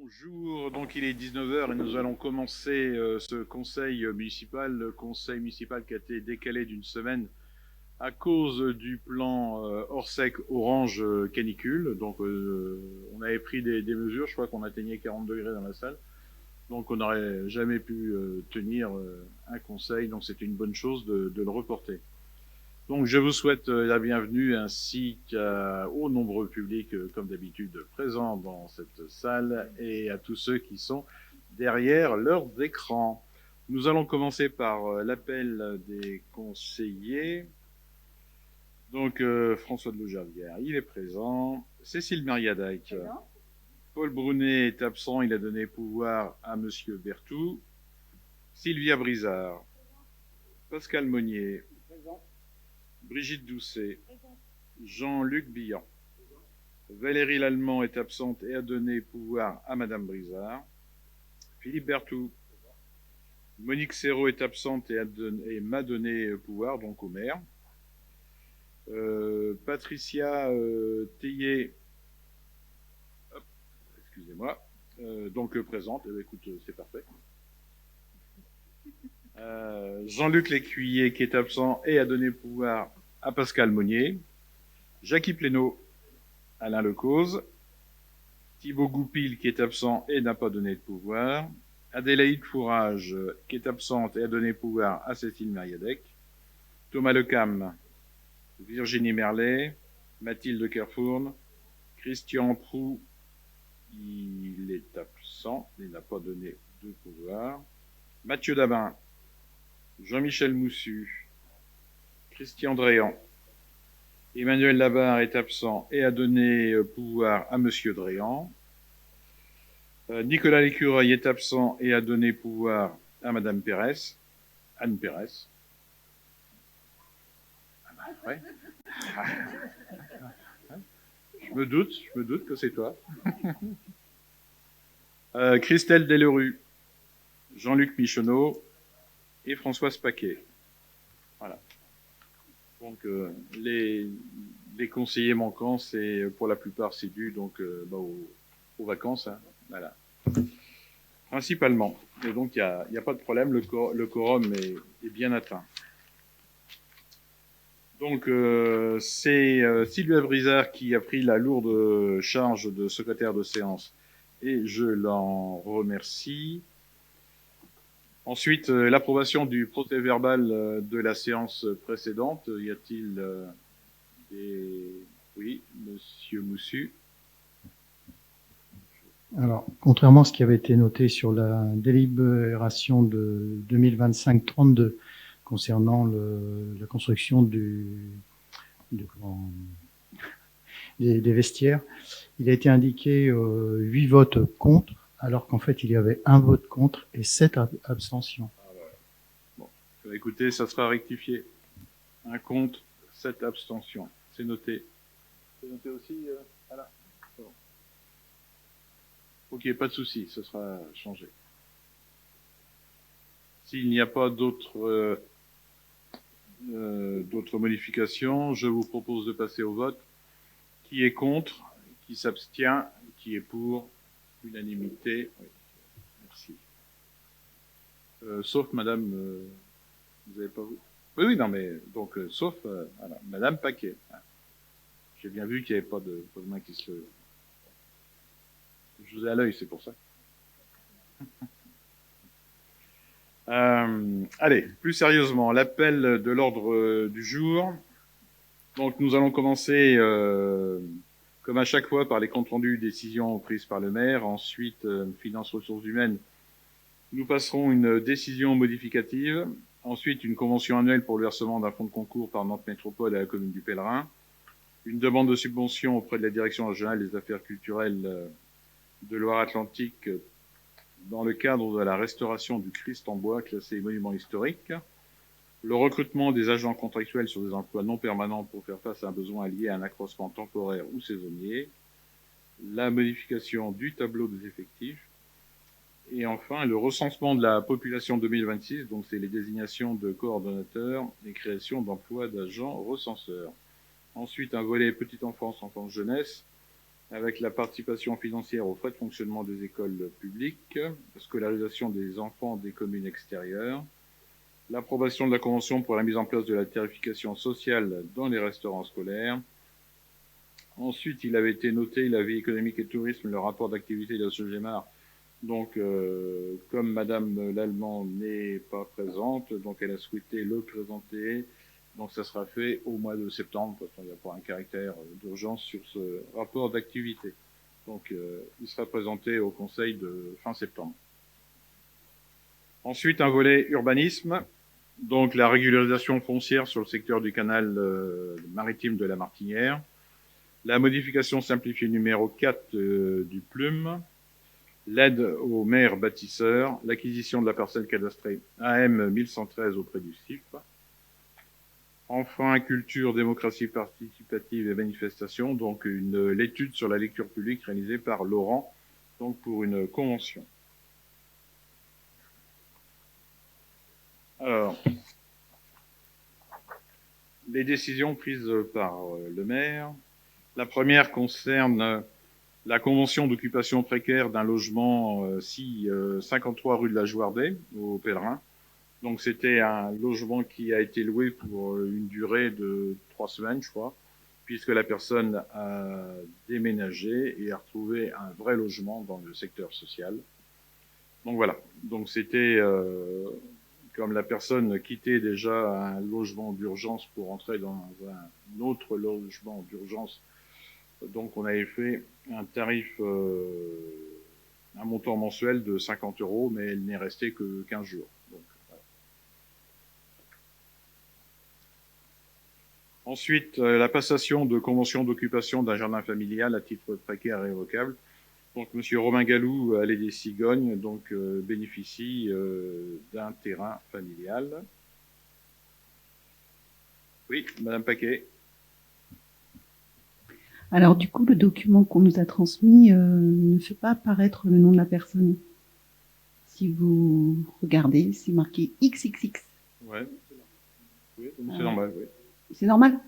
Bonjour, donc il est 19 heures et nous allons commencer ce conseil municipal, le conseil municipal qui a été décalé d'une semaine à cause du plan Orsec Orange canicule. Donc on avait pris des mesures, je crois qu'on atteignait 40 degrés dans la salle, donc on n'aurait jamais pu tenir un conseil, donc c'était une bonne chose de le reporter. Donc je vous souhaite la bienvenue ainsi qu'aux nombreux publics, comme d'habitude, présents dans cette salle et à tous ceux qui sont derrière leurs écrans. Nous allons commencer par l'appel des conseillers. Donc François de Loujardière, il est présent. Cécile Mariadac. Paul Brunet est absent, il a donné pouvoir à Monsieur Berthoud. Sylvia Brizard. Pascal Monnier. Brigitte Doucet. Jean-Luc Billan. Valérie Lallemand est absente et a donné pouvoir à Madame Brizard. Philippe Berthoud. Monique Serrault est absente et m'a donné pouvoir, donc au maire. Patricia Théier, excusez-moi, donc présente. Écoute, c'est parfait. Jean-Luc Lécuyer qui est absent et a donné pouvoir à Pascal Monnier. Jackie Plénaud, Alain Lecause. Thibaut Goupil qui est absent et n'a pas donné de pouvoir. Adélaïde Fourage qui est absente et a donné pouvoir à Cécile Mariadec. Thomas Lecam, Virginie Merlet, Mathilde Kerfourne, Christian Proux, il est absent, il n'a pas donné de pouvoir. Mathieu Dabin, Jean-Michel Moussu, Christian Dréan. Emmanuel Labarre est absent et a donné pouvoir à Monsieur Dréan. Nicolas Lécureuil est absent et a donné pouvoir à Madame Pérez, Anne Pérez. Ouais. Je me doute que c'est toi. Christelle Delerue, Jean-Luc Michonneau et Françoise Paquet. Voilà. Donc les conseillers manquants, c'est pour la plupart c'est dû donc aux vacances, hein. Voilà. Principalement. Et donc il y a pas de problème, le quorum est bien atteint. Donc c'est Sylvia Brizard qui a pris la lourde charge de secrétaire de séance et je l'en remercie. Ensuite, l'approbation du procès-verbal de la séance précédente. Y a-t-il des... Oui, Monsieur Moussu. Alors, contrairement à ce qui avait été noté sur la délibération de 2025-32 concernant la construction des vestiaires, il a été indiqué 8 votes contre, alors qu'en fait, il y avait 1 vote contre et 7 abstentions. Bon, écoutez, ça sera rectifié. 1 contre, 7 abstentions. C'est noté. C'est noté aussi voilà. Bon. Ok, pas de souci, ce sera changé. S'il n'y a pas d'autres modifications, je vous propose de passer au vote. Qui est contre? Qui s'abstient? Qui est pour? Unanimité. Oui. Merci. Sauf Madame, vous n'avez pas vu? Oui, non, mais donc sauf voilà, Madame Paquet. J'ai bien vu qu'il n'y avait pas de main qui se levait. Je vous ai à l'œil, c'est pour ça. Allez, plus sérieusement, l'appel de l'ordre du jour. Donc nous allons commencer, comme à chaque fois, par les comptes rendus décisions prises par le maire. Ensuite, finances ressources humaines. Nous passerons une décision modificative. Ensuite, une convention annuelle pour le versement d'un fonds de concours par Nantes Métropole à la commune du Pèlerin. Une demande de subvention auprès de la Direction régionale des affaires culturelles de Loire-Atlantique dans le cadre de la restauration du Christ en bois classé monument historique. Le recrutement des agents contractuels sur des emplois non permanents pour faire face à un besoin lié à un accroissement temporaire ou saisonnier. La modification du tableau des effectifs. Et enfin, le recensement de la population 2026, donc c'est les désignations de coordonnateurs et création d'emplois d'agents recenseurs. Ensuite, un volet petite enfance, enfance jeunesse, avec la participation financière aux frais de fonctionnement des écoles publiques, la scolarisation des enfants des communes extérieures, l'approbation de la convention pour la mise en place de la tarification sociale dans les restaurants scolaires. Ensuite, il avait été noté la vie économique et tourisme, le rapport d'activité de la SOGEMAR. Donc, comme Madame Lallemand n'est pas présente, donc elle a souhaité le présenter. Donc, ça sera fait au mois de septembre, parce qu'il n'y a pas un caractère d'urgence sur ce rapport d'activité. Donc, il sera présenté au Conseil de fin septembre. Ensuite, un volet urbanisme. Donc, la régularisation foncière sur le secteur du canal maritime de la Martinière. La modification simplifiée numéro 4 du Plume. L'aide aux maires bâtisseurs, l'acquisition de la parcelle cadastrée AM 1113 auprès du CIF. Enfin, culture, démocratie participative et manifestation, donc l'étude sur la lecture publique réalisée par Laurent, donc pour une convention. Alors, les décisions prises par le maire. La première concerne la convention d'occupation précaire d'un logement 53 rue de la Jouardet, au Pèlerin. Donc c'était un logement qui a été loué pour une durée de 3 semaines, je crois, puisque la personne a déménagé et a retrouvé un vrai logement dans le secteur social. Donc voilà, donc c'était comme la personne quittait déjà un logement d'urgence pour entrer dans un autre logement d'urgence. Donc on avait fait un tarif, un montant mensuel de 50 €, mais elle n'est restée que 15 jours. Donc, voilà. Ensuite, la passation de convention d'occupation d'un jardin familial à titre précaire et révocable. Donc M. Romain Gallou, allée des Cigognes, donc bénéficie d'un terrain familial. Oui, Madame Paquet. Alors du coup, le document qu'on nous a transmis ne fait pas apparaître le nom de la personne. Si vous regardez, c'est marqué XXX. Ouais. Oui, c'est normal, oui. C'est normal?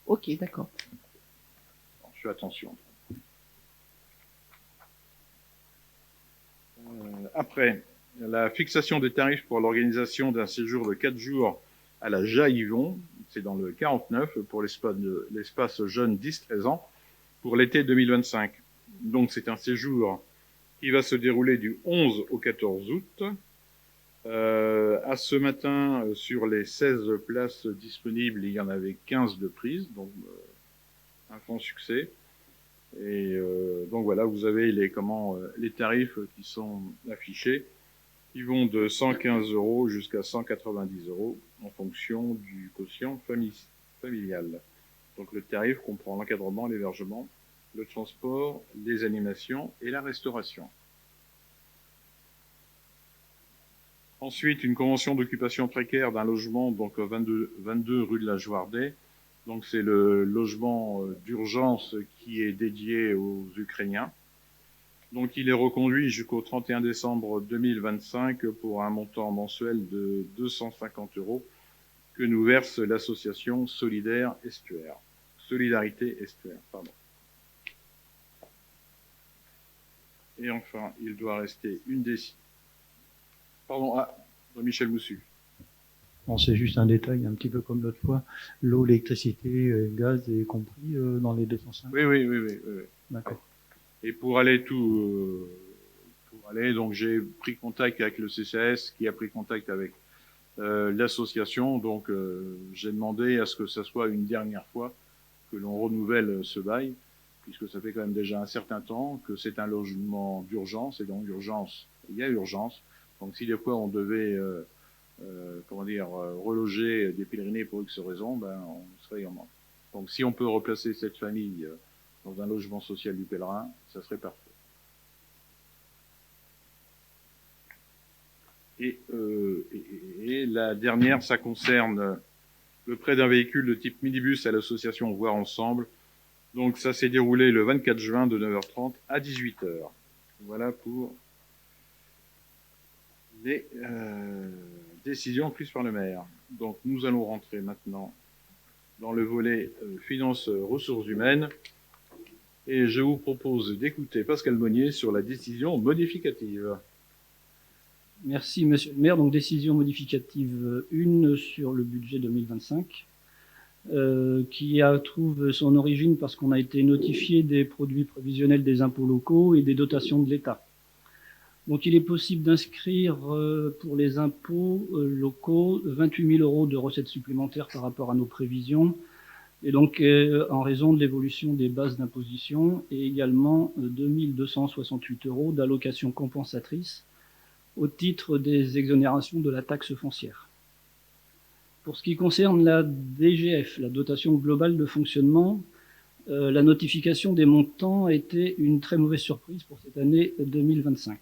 Ok, d'accord. Je fais attention. Après, la fixation des tarifs pour l'organisation d'un séjour de 4 jours à la Jaillivon, c'est dans le 49, pour l'espace jeune 10-13 ans, pour l'été 2025. Donc c'est un séjour qui va se dérouler du 11 au 14 août. À ce matin, sur les 16 places disponibles, il y en avait 15 de prises, donc un franc succès. Et donc voilà, vous avez les tarifs qui sont affichés, qui vont de 115 € jusqu'à 190 € en fonction du quotient familial. Donc le tarif comprend l'encadrement, l'hébergement, le transport, les animations et la restauration. Ensuite, une convention d'occupation précaire d'un logement, donc 22 rue de la Jouardet. Donc c'est le logement d'urgence qui est dédié aux Ukrainiens. Donc il est reconduit jusqu'au 31 décembre 2025 pour un montant mensuel de 250 € que nous verse l'association Solidarité Estuaire, pardon. Et enfin, il doit rester une décision. Pardon, Michel Moussu. Bon, c'est juste un détail, un petit peu comme l'autre fois. L'eau, l'électricité, gaz est compris dans les 205. Oui. D'accord. Et pour aller donc j'ai pris contact avec le CCAS qui a pris contact avec l'association. Donc j'ai demandé à ce que ça soit une dernière fois que l'on renouvelle ce bail, puisque ça fait quand même déjà un certain temps que c'est un logement d'urgence, et donc il y a urgence. Donc si des fois on devait reloger des pèlerinés pour X raisons, on serait en manque. Donc si on peut replacer cette famille dans un logement social du Pèlerin, ça serait parfait. Et la dernière, ça concerne le prêt d'un véhicule de type minibus à l'association Voir Ensemble. Donc ça s'est déroulé le 24 juin de 9h30 à 18h. Voilà pour les décisions prises par le maire. Donc nous allons rentrer maintenant dans le volet finances ressources humaines. Et je vous propose d'écouter Pascal Monnier sur la décision modificative. Merci, monsieur le maire. Donc, décision modificative 1 sur le budget 2025, qui trouve son origine parce qu'on a été notifié des produits prévisionnels des impôts locaux et des dotations de l'État. Donc, il est possible d'inscrire pour les impôts locaux 28 000 € de recettes supplémentaires par rapport à nos prévisions, et donc en raison de l'évolution des bases d'imposition, et également 2 268 € d'allocations compensatrices au titre des exonérations de la taxe foncière. Pour ce qui concerne la DGF, la dotation globale de fonctionnement, la notification des montants a été une très mauvaise surprise pour cette année 2025.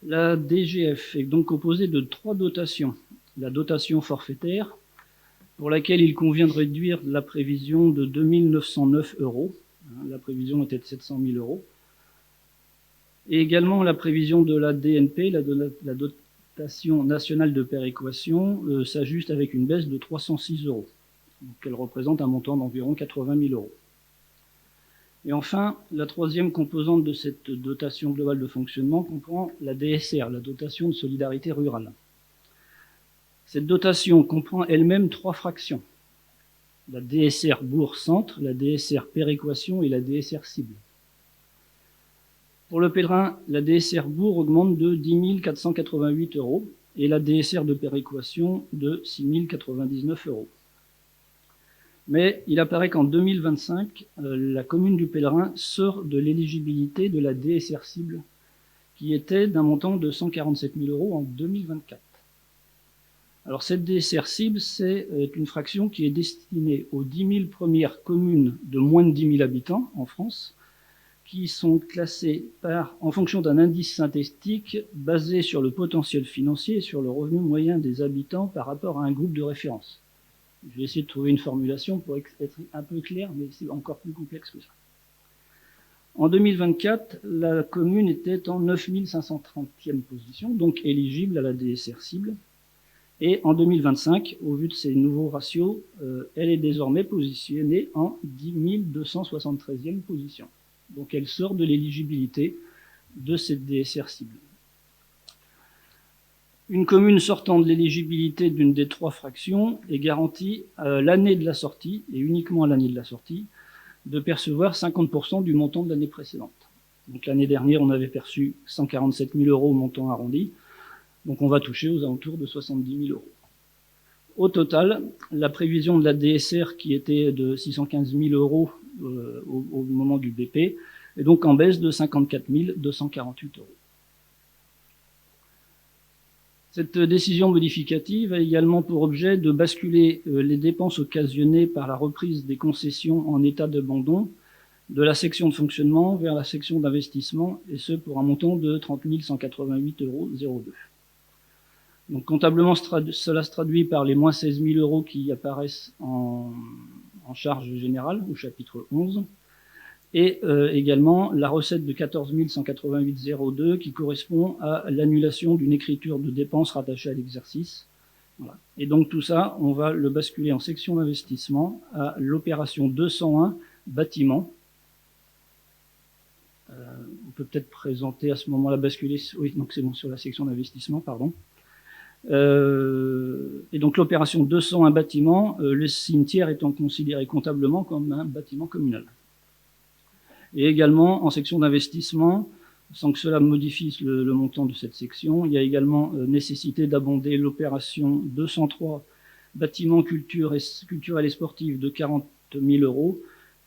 La DGF est donc composée de 3 dotations. La dotation forfaitaire, pour laquelle il convient de réduire la prévision de 2 909 €. La prévision était de 700 000 €. Et également la prévision de la DNP, la dotation nationale de péréquation, s'ajuste avec une baisse de 306 €. Donc elle représente un montant d'environ 80 000 €. Et enfin, la troisième composante de cette dotation globale de fonctionnement comprend la DSR, la dotation de solidarité rurale. Cette dotation comprend elle-même 3 fractions: la DSR Bourg-Centre, la DSR Péréquation et la DSR Cible. Pour le pèlerin, la DSR Bourg augmente de 10 488 € et la DSR de péréquation de 6 099 €. Mais il apparaît qu'en 2025, la commune du Pèlerin sort de l'éligibilité de la DSR Cible, qui était d'un montant de 147 000 € en 2024. Alors cette DSR Cible, c'est une fraction qui est destinée aux 10 000 premières communes de moins de 10 000 habitants en France, qui sont classées en fonction d'un indice synthétique basé sur le potentiel financier et sur le revenu moyen des habitants par rapport à un groupe de référence. Je vais essayer de trouver une formulation pour être un peu clair, mais c'est encore plus complexe que ça. En 2024, la commune était en 9530e position, donc éligible à la DSR Cible. Et en 2025, au vu de ces nouveaux ratios, elle est désormais positionnée en 10 273e position. Donc elle sort de l'éligibilité de cette DSR Cible. Une commune sortant de l'éligibilité d'une des 3 fractions est garantie l'année de la sortie, et uniquement à l'année de la sortie, de percevoir 50% du montant de l'année précédente. Donc l'année dernière, on avait perçu 147 000 € au montant arrondi, donc on va toucher aux alentours de 70 000 €. Au total, la prévision de la DSR, qui était de 615 000 € au moment du BP, est donc en baisse de 54 248 €. Cette décision modificative a également pour objet de basculer les dépenses occasionnées par la reprise des concessions en état d'abandon de la section de fonctionnement vers la section d'investissement, et ce pour un montant de 30 188,02 €. Donc comptablement, cela se traduit par les moins 16 000 € qui apparaissent en charge générale au chapitre 11, et également la recette de 14 188,02 € qui correspond à l'annulation d'une écriture de dépenses rattachée à l'exercice. Voilà. Et donc tout ça, on va le basculer en section d'investissement à l'opération 201 bâtiment. On peut peut-être présenter à ce moment-là, basculer, oui, donc c'est bon, sur la section d'investissement, pardon. Et donc l'opération 201 bâtiment, le cimetière étant considéré comptablement comme un bâtiment communal. Et également en section d'investissement, sans que cela modifie le montant de cette section, il y a également nécessité d'abonder l'opération 203 bâtiment culturel et sportif de 40 000 €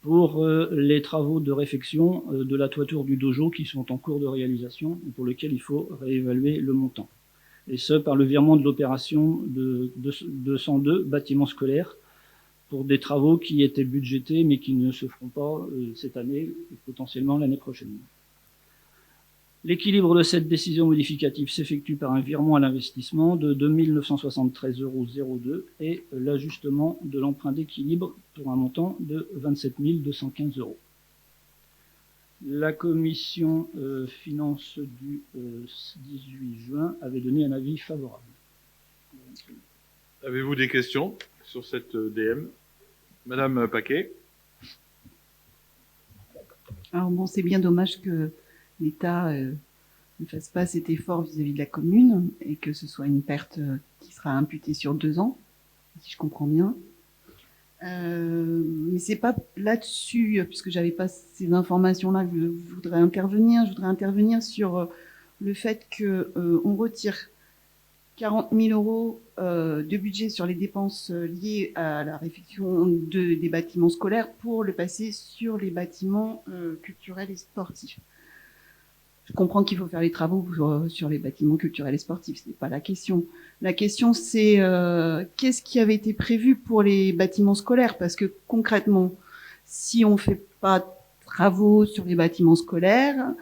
pour les travaux de réfection de la toiture du dojo qui sont en cours de réalisation et pour lesquels il faut réévaluer le montant. Et ce, par le virement de l'opération de 202 bâtiments scolaires pour des travaux qui étaient budgétés mais qui ne se feront pas cette année et potentiellement l'année prochaine. L'équilibre de cette décision modificative s'effectue par un virement à l'investissement de 2 973,02 € et l'ajustement de l'emprunt d'équilibre pour un montant de 27 215 €. La commission finances du 18 juin avait donné un avis favorable. Avez-vous des questions sur cette DM? Madame Paquet. Alors bon, c'est bien dommage que l'État ne fasse pas cet effort vis-à-vis de la commune et que ce soit une perte qui sera imputée sur 2 ans, si je comprends bien. Mais c'est pas là-dessus, puisque j'avais pas ces informations-là, que je voudrais intervenir. Je voudrais intervenir sur le fait que on retire 40 000 euros de budget sur les dépenses liées à la réfection des bâtiments scolaires pour le passer sur les bâtiments culturels et sportifs. Je comprends qu'il faut faire les travaux sur les bâtiments culturels et sportifs, ce n'est pas la question. La question, c'est qu'est-ce qui avait été prévu pour les bâtiments scolaires? Parce que concrètement, si on fait pas de travaux sur les bâtiments scolaires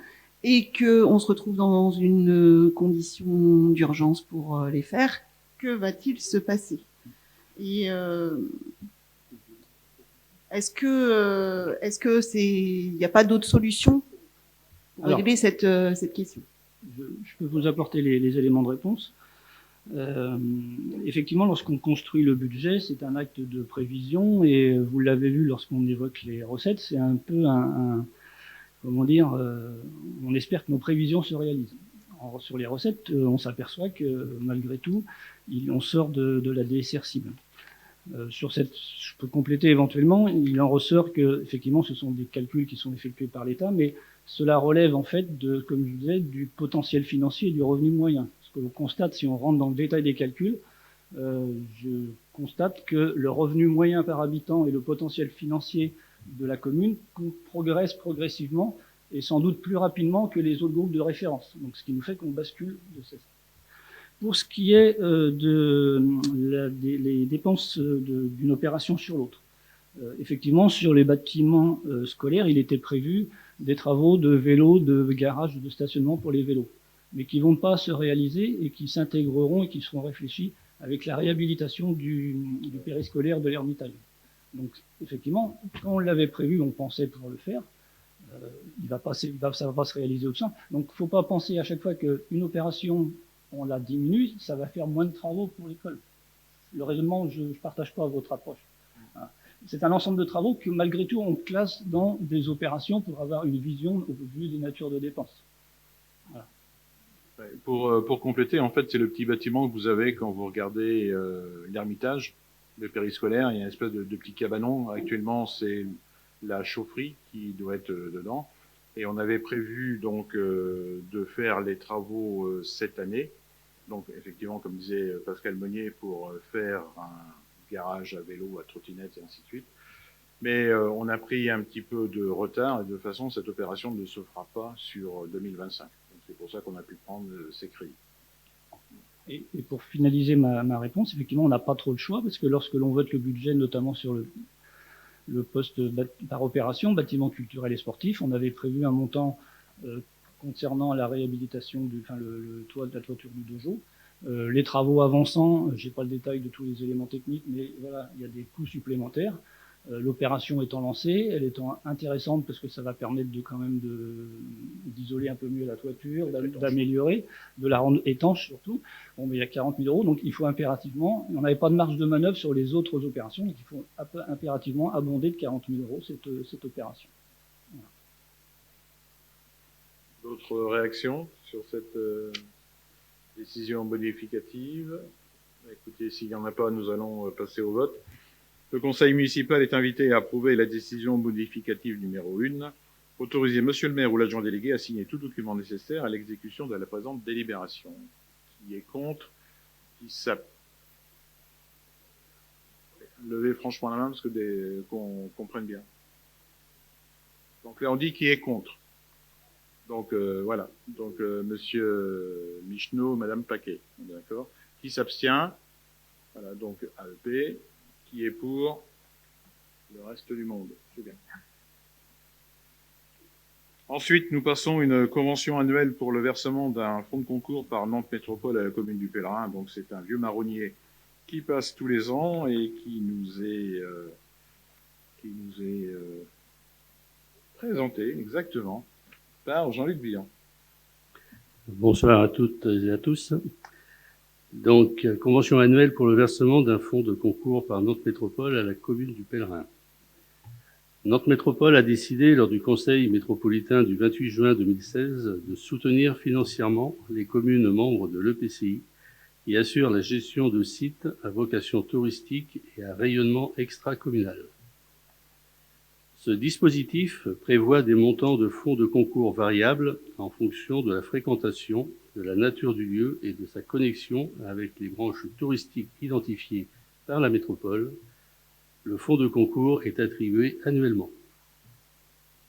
et que on se retrouve dans une condition d'urgence pour les faire, que va-t-il se passer? Et est-ce que il n'y a pas d'autre solution pour régler cette question? Je peux vous apporter les éléments de réponse. Effectivement, lorsqu'on construit le budget, c'est un acte de prévision et vous l'avez vu lorsqu'on évoque les recettes, c'est un peu comment dire, on espère que nos prévisions se réalisent. Sur les recettes, on s'aperçoit que malgré tout, on sort de la DSR cible. Sur cette, je peux compléter éventuellement, il en ressort que effectivement ce sont des calculs qui sont effectués par l'État, mais cela relève en fait de, comme je disais, du potentiel financier et du revenu moyen. Ce que l'on constate, si on rentre dans le détail des calculs, je constate que le revenu moyen par habitant et le potentiel financier de la commune progressent progressivement et sans doute plus rapidement que les autres groupes de référence. Donc, ce qui nous fait qu'on bascule de cesse. Pour ce qui est des dépenses d'une opération sur l'autre, effectivement, sur les bâtiments scolaires, il était prévu des travaux de vélos, de garage, de stationnement pour les vélos, mais qui ne vont pas se réaliser et qui s'intégreront et qui seront réfléchis avec la réhabilitation du périscolaire de l'Ermitage. Donc, effectivement, quand on l'avait prévu, on pensait pouvoir le faire. Ça va pas se réaliser au sein. Donc, il ne faut pas penser à chaque fois qu'une opération, on la diminue, ça va faire moins de travaux pour l'école. Le raisonnement, je ne partage pas votre approche. C'est un ensemble de travaux que, malgré tout, on classe dans des opérations pour avoir une vision au vu des natures de dépenses. Voilà. Pour compléter, en fait, c'est le petit bâtiment que vous avez quand vous regardez l'Ermitage, le périscolaire. Il y a une espèce de petit cabanon. Actuellement, c'est la chaufferie qui doit être dedans. Et on avait prévu donc de faire les travaux cette année. Donc, effectivement, comme disait Pascal Monnier, pour faire un garage à vélo, à trottinette et ainsi de suite. Mais on a pris un petit peu de retard et de toute façon, cette opération ne se fera pas sur 2025. C'est pour ça qu'on a pu prendre ces crédits. Et pour finaliser ma réponse, effectivement, on n'a pas trop le choix parce que lorsque l'on vote le budget, notamment sur le poste par opération, bâtiments culturels et sportifs, on avait prévu un montant concernant la réhabilitation le toit de la toiture du dojo. Les travaux avançant, j'ai pas le détail de tous les éléments techniques, mais voilà, il y a des coûts supplémentaires. L'opération étant lancée, elle étant intéressante parce que ça va permettre quand même d'isoler un peu mieux la toiture, d'améliorer, de la rendre étanche surtout. Bon, mais il y a 40 000 euros, donc il faut impérativement, on n'avait pas de marge de manœuvre sur les autres opérations, donc il faut impérativement abonder de 40 000 euros cette opération. Voilà. D'autres réactions sur cette décision modificative? Écoutez, s'il n'y en a pas, nous allons passer au vote. Le conseil municipal est invité à approuver la décision modificative numéro 1, autoriser monsieur le maire ou l'adjoint délégué à signer tout document nécessaire à l'exécution de la présente délibération. Qui est contre? Qui s'abstient? Levez franchement la main parce que qu'on comprenne bien. Donc là, on dit qui est contre. Donc voilà. Donc monsieur Michneau, madame Paquet. D'accord. Qui s'abstient? Voilà, donc AEP. Qui est pour le reste du monde. C'est bien. Ensuite, nous passons une convention annuelle pour le versement d'un fonds de concours par Nantes Métropole à la commune du Pèlerin. Donc c'est un vieux marronnier qui passe tous les ans et qui nous est présenté exactement par Jean-Luc Billan. Bonsoir à toutes et à tous. Donc, convention annuelle pour le versement d'un fonds de concours par Nantes Métropole à la commune du Pèlerin. Nantes Métropole a décidé, lors du Conseil métropolitain du 28 juin 2016, de soutenir financièrement les communes membres de l'EPCI qui assurent la gestion de sites à vocation touristique et à rayonnement extracommunal. Ce dispositif prévoit des montants de fonds de concours variables en fonction de la fréquentation, de la nature du lieu et de sa connexion avec les branches touristiques identifiées par la métropole. Le fonds de concours est attribué annuellement.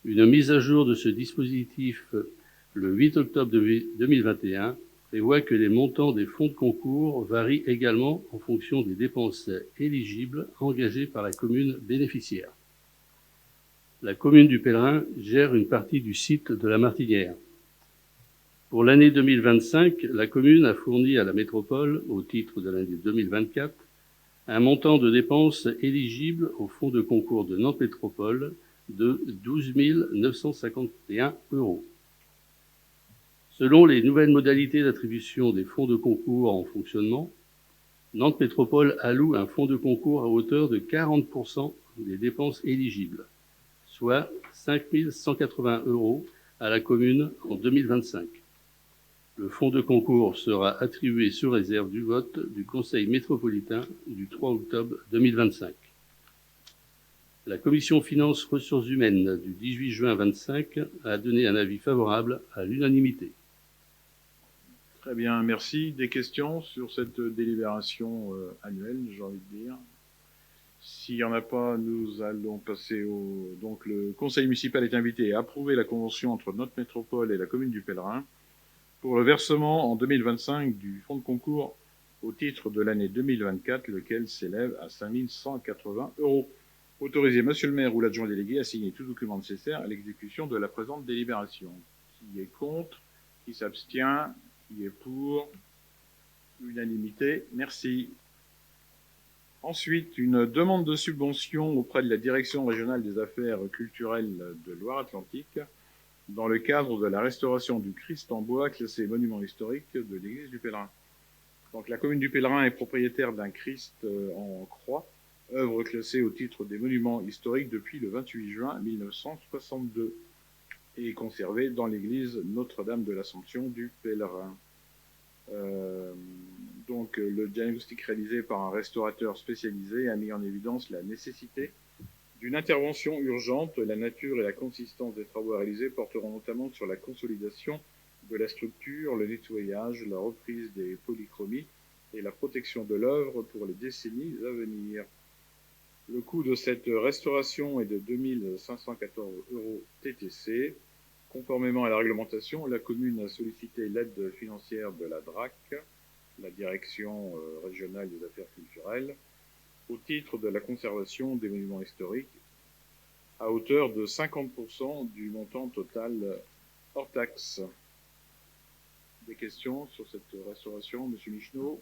Une mise à jour de ce dispositif le 8 octobre 2021 prévoit que les montants des fonds de concours varient également en fonction des dépenses éligibles engagées par la commune bénéficiaire. La commune du Pèlerin gère une partie du site de la Martinière. Pour l'année 2025, la commune a fourni à la métropole, au titre de l'année 2024, un montant de dépenses éligibles au fonds de concours de Nantes Métropole de 12 951 €. Selon les nouvelles modalités d'attribution des fonds de concours en fonctionnement, Nantes Métropole alloue un fonds de concours à hauteur de 40% des dépenses éligibles, soit 5 180 € à la commune en 2025. Le fonds de concours sera attribué sous réserve du vote du Conseil métropolitain du 3 octobre 2025. La commission finances ressources humaines du 18 juin 2025 a donné un avis favorable à l'unanimité. Très bien, merci. Des questions sur cette délibération annuelle, j'ai envie de dire. S'il n'y en a pas, nous allons passer au... Donc, le conseil municipal est invité à approuver la convention entre Nantes Métropole et la commune du Pèlerin pour le versement en 2025 du fonds de concours au titre de l'année 2024, lequel s'élève à 5 180 €. Autorisez Monsieur le maire ou l'adjoint délégué à signer tout document nécessaire à l'exécution de la présente délibération. Qui est contre? Qui s'abstient? Qui est pour? Unanimité. Merci. Ensuite, une demande de subvention auprès de la Direction régionale des affaires culturelles de Loire-Atlantique dans le cadre de la restauration du Christ en bois classé monument historique de l'église du Pèlerin. Donc, la commune du Pèlerin est propriétaire d'un Christ en croix, œuvre classée au titre des monuments historiques depuis le 28 juin 1962 et conservée dans l'église Notre-Dame de l'Assomption du Pèlerin. Donc, le diagnostic réalisé par un restaurateur spécialisé a mis en évidence la nécessité d'une intervention urgente. La nature et la consistance des travaux réalisés porteront notamment sur la consolidation de la structure, le nettoyage, la reprise des polychromies et la protection de l'œuvre pour les décennies à venir. Le coût de cette restauration est de 2 514 € TTC. Conformément à la réglementation, la commune a sollicité l'aide financière de la DRAC, la Direction régionale des affaires culturelles, au titre de la conservation des monuments historiques, à hauteur de 50% du montant total hors taxe. Des questions sur cette restauration, Monsieur Michneau?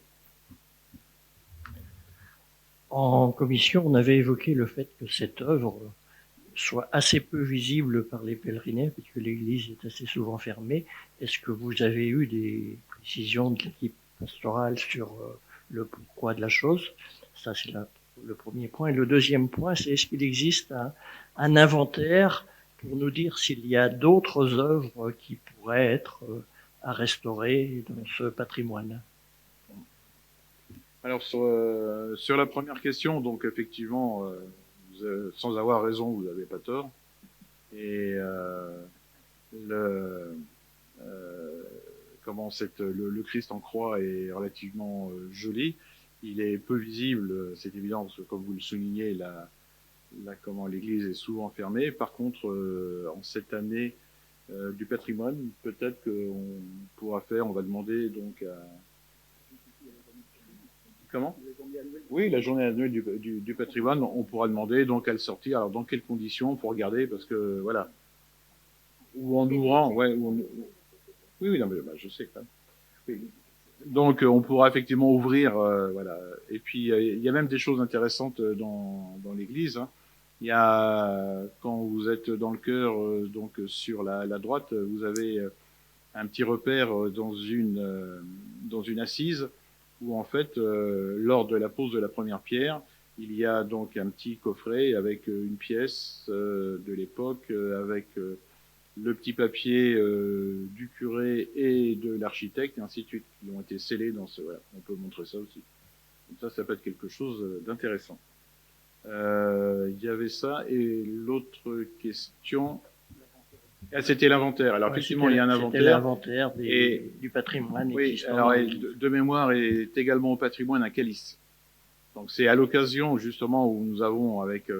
En commission, on avait évoqué le fait que cette œuvre soit assez peu visible par les pèleriners, puisque l'église est assez souvent fermée. Est-ce que vous avez eu des précisions de l'équipe pastorale sur le pourquoi de la chose? Ça, c'est le premier point. Et le deuxième point, c'est est-ce qu'il existe un inventaire pour nous dire s'il y a d'autres œuvres qui pourraient être à restaurer dans ce patrimoine? Alors, sur la première question, donc effectivement, sans avoir raison, vous n'avez pas tort. Et le Christ en croix est relativement joli. Il est peu visible, c'est évident, parce que comme vous le soulignez, l'église est souvent fermée. Par contre, en cette année du patrimoine, peut-être qu'on pourra faire, on va demander donc à... Comment? Oui, la journée annuelle du patrimoine, on pourra demander donc à le sortir. Alors, dans quelles conditions? Pour regarder, parce que, voilà. Ou en ouvrant, ouais. Oui, non, mais je sais quand même. Oui. Donc, on pourra effectivement ouvrir, voilà. Et puis, il y a même des choses intéressantes dans l'église. Hein. Il y a, quand vous êtes dans le chœur, donc sur la droite, vous avez un petit repère dans une assise où, en fait, lors de la pose de la première pierre, il y a donc un petit coffret avec une pièce de l'époque, avec le petit papier du curé et de l'architecte, et ainsi de suite, qui ont été scellés dans ce... Voilà, on peut montrer ça aussi. Donc ça peut être quelque chose d'intéressant. Il y avait ça, et l'autre question... Ah, c'était l'inventaire. Alors, effectivement, il y a un inventaire. C'était l'inventaire du patrimoine. Oui, alors, de mémoire, est également au patrimoine un calice. Donc, c'est à l'occasion, justement, où nous avons, avec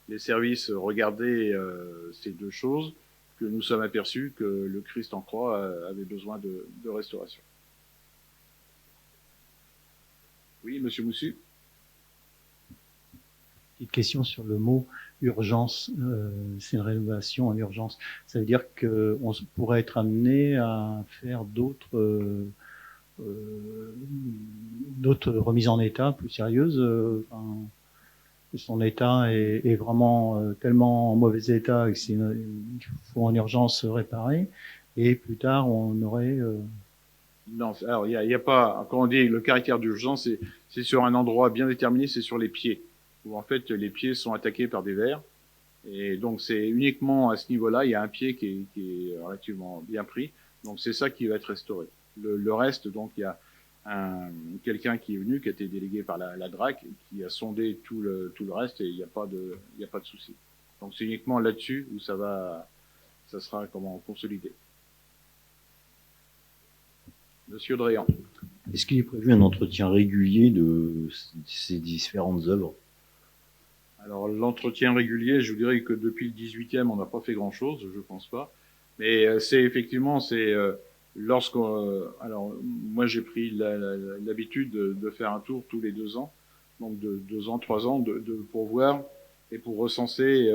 les services, regardé ces deux choses, que nous sommes aperçus que le Christ en croix avait besoin de restauration. Oui, monsieur Moussu? Petite question sur le mot urgence. C'est une rénovation en urgence. Ça veut dire qu'on pourrait être amené à faire d'autres remises en état plus sérieuses. Son état est vraiment tellement en mauvais état qu'il faut en urgence réparer. Et plus tard, on aurait... Non, alors il y a pas, quand on dit le caractère d'urgence, c'est sur un endroit bien déterminé, c'est sur les pieds, où en fait les pieds sont attaqués par des vers, et donc c'est uniquement à ce niveau-là, il y a un pied qui est relativement bien pris, donc c'est ça qui va être restauré. Le reste, donc il y a quelqu'un qui est venu, qui a été délégué par la DRAC, qui a sondé tout le reste, et il n'y a pas de souci. Donc c'est uniquement là-dessus où ça sera consolidé. Monsieur Dréan. Est-ce qu'il est prévu un entretien régulier de ces différentes œuvres? Alors, l'entretien régulier, je vous dirais que depuis le 18e, on n'a pas fait grand-chose, je pense pas. Mais c'est effectivement, alors, moi, j'ai pris l'habitude de faire un tour tous les 2 ans, donc de 2 ans, 3 ans, pour voir et pour recenser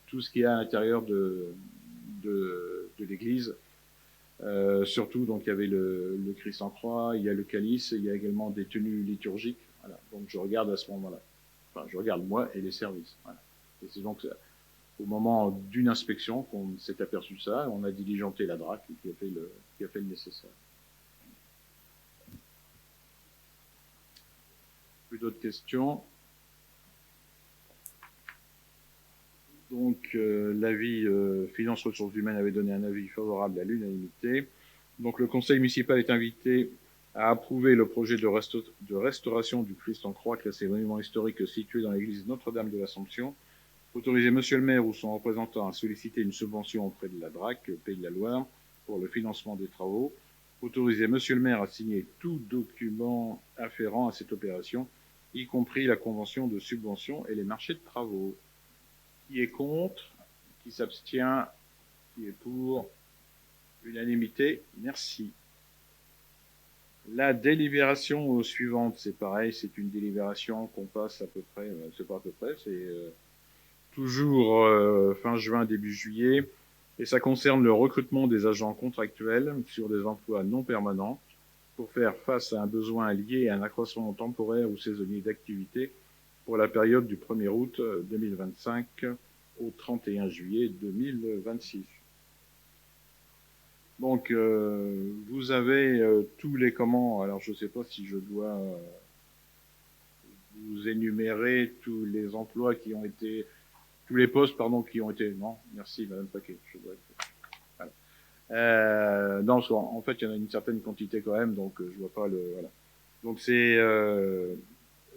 tout ce qu'il y a à l'intérieur de l'église. Surtout, donc, il y avait le Christ en croix, il y a le calice, il y a également des tenues liturgiques. Voilà. Donc, je regarde à ce moment-là. Enfin, je regarde moi et les services. Voilà. Et c'est donc au moment d'une inspection qu'on s'est aperçu de ça. On a diligenté la DRAC qui a fait le nécessaire. Plus d'autres questions? Donc, l'avis Finances Ressources Humaines avait donné un avis favorable à l'unanimité. Donc, le conseil municipal est invité à approuver le projet de restauration du Christ en croix, classé monument historique situé dans l'église Notre-Dame de l'Assomption. Autoriser monsieur le maire ou son représentant à solliciter une subvention auprès de la DRAC, Pays de la Loire, pour le financement des travaux. Autoriser monsieur le maire à signer tout document afférent à cette opération, y compris la convention de subvention et les marchés de travaux. Qui est contre? Qui s'abstient? Qui est pour? Unanimité. Merci. La délibération suivante, c'est pareil, c'est une délibération qu'on passe à peu près, c'est pas à peu près, c'est toujours fin juin, début juillet, et ça concerne le recrutement des agents contractuels sur des emplois non permanents pour faire face à un besoin lié à un accroissement temporaire ou saisonnier d'activité pour la période du 1er août 2025 au 31 juillet 2026. Donc, vous avez tous les comment. Alors, je ne sais pas si je dois vous énumérer tous les emplois qui ont été, tous les postes, pardon, qui ont été. Non, merci, Madame Paquet. Je dois être... voilà. Non, en fait, il y en a une certaine quantité quand même, donc je vois pas le. Voilà. Donc, c'est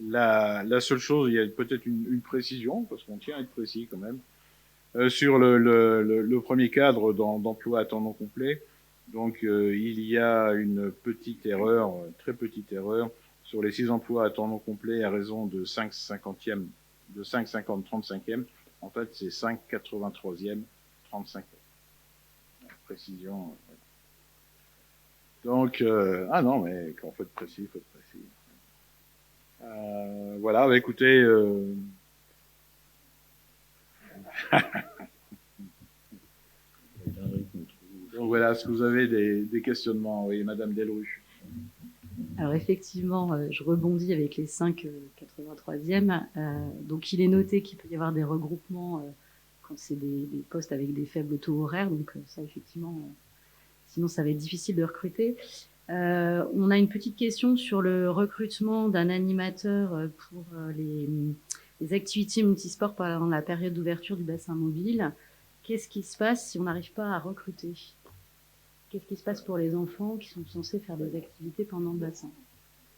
la seule chose. Il y a peut-être une précision parce qu'on tient à être précis quand même sur le premier cadre d'emploi à temps non complet. Donc, il y a une petite erreur, très petite erreur, sur les 6 emplois à temps non complet à raison de 5,50e, de 5,50 35e. En fait, c'est 5,83e, 35e. Précision. Donc, ah non, mais quand faut être précis, faut être précis. Voilà, bah, écoutez, donc voilà, est-ce que vous avez des questionnements? Oui, Madame Delru. Alors effectivement, je rebondis avec les 5,83e. Donc il est noté qu'il peut y avoir des regroupements quand c'est des postes avec des faibles taux horaires. Donc ça, effectivement, sinon ça va être difficile de recruter. On a une petite question sur le recrutement d'un animateur pour les activités multisports pendant la période d'ouverture du bassin mobile. Qu'est-ce qui se passe si on n'arrive pas à recruter? Qu'est-ce qui se passe pour les enfants qui sont censés faire des activités pendant le bassin?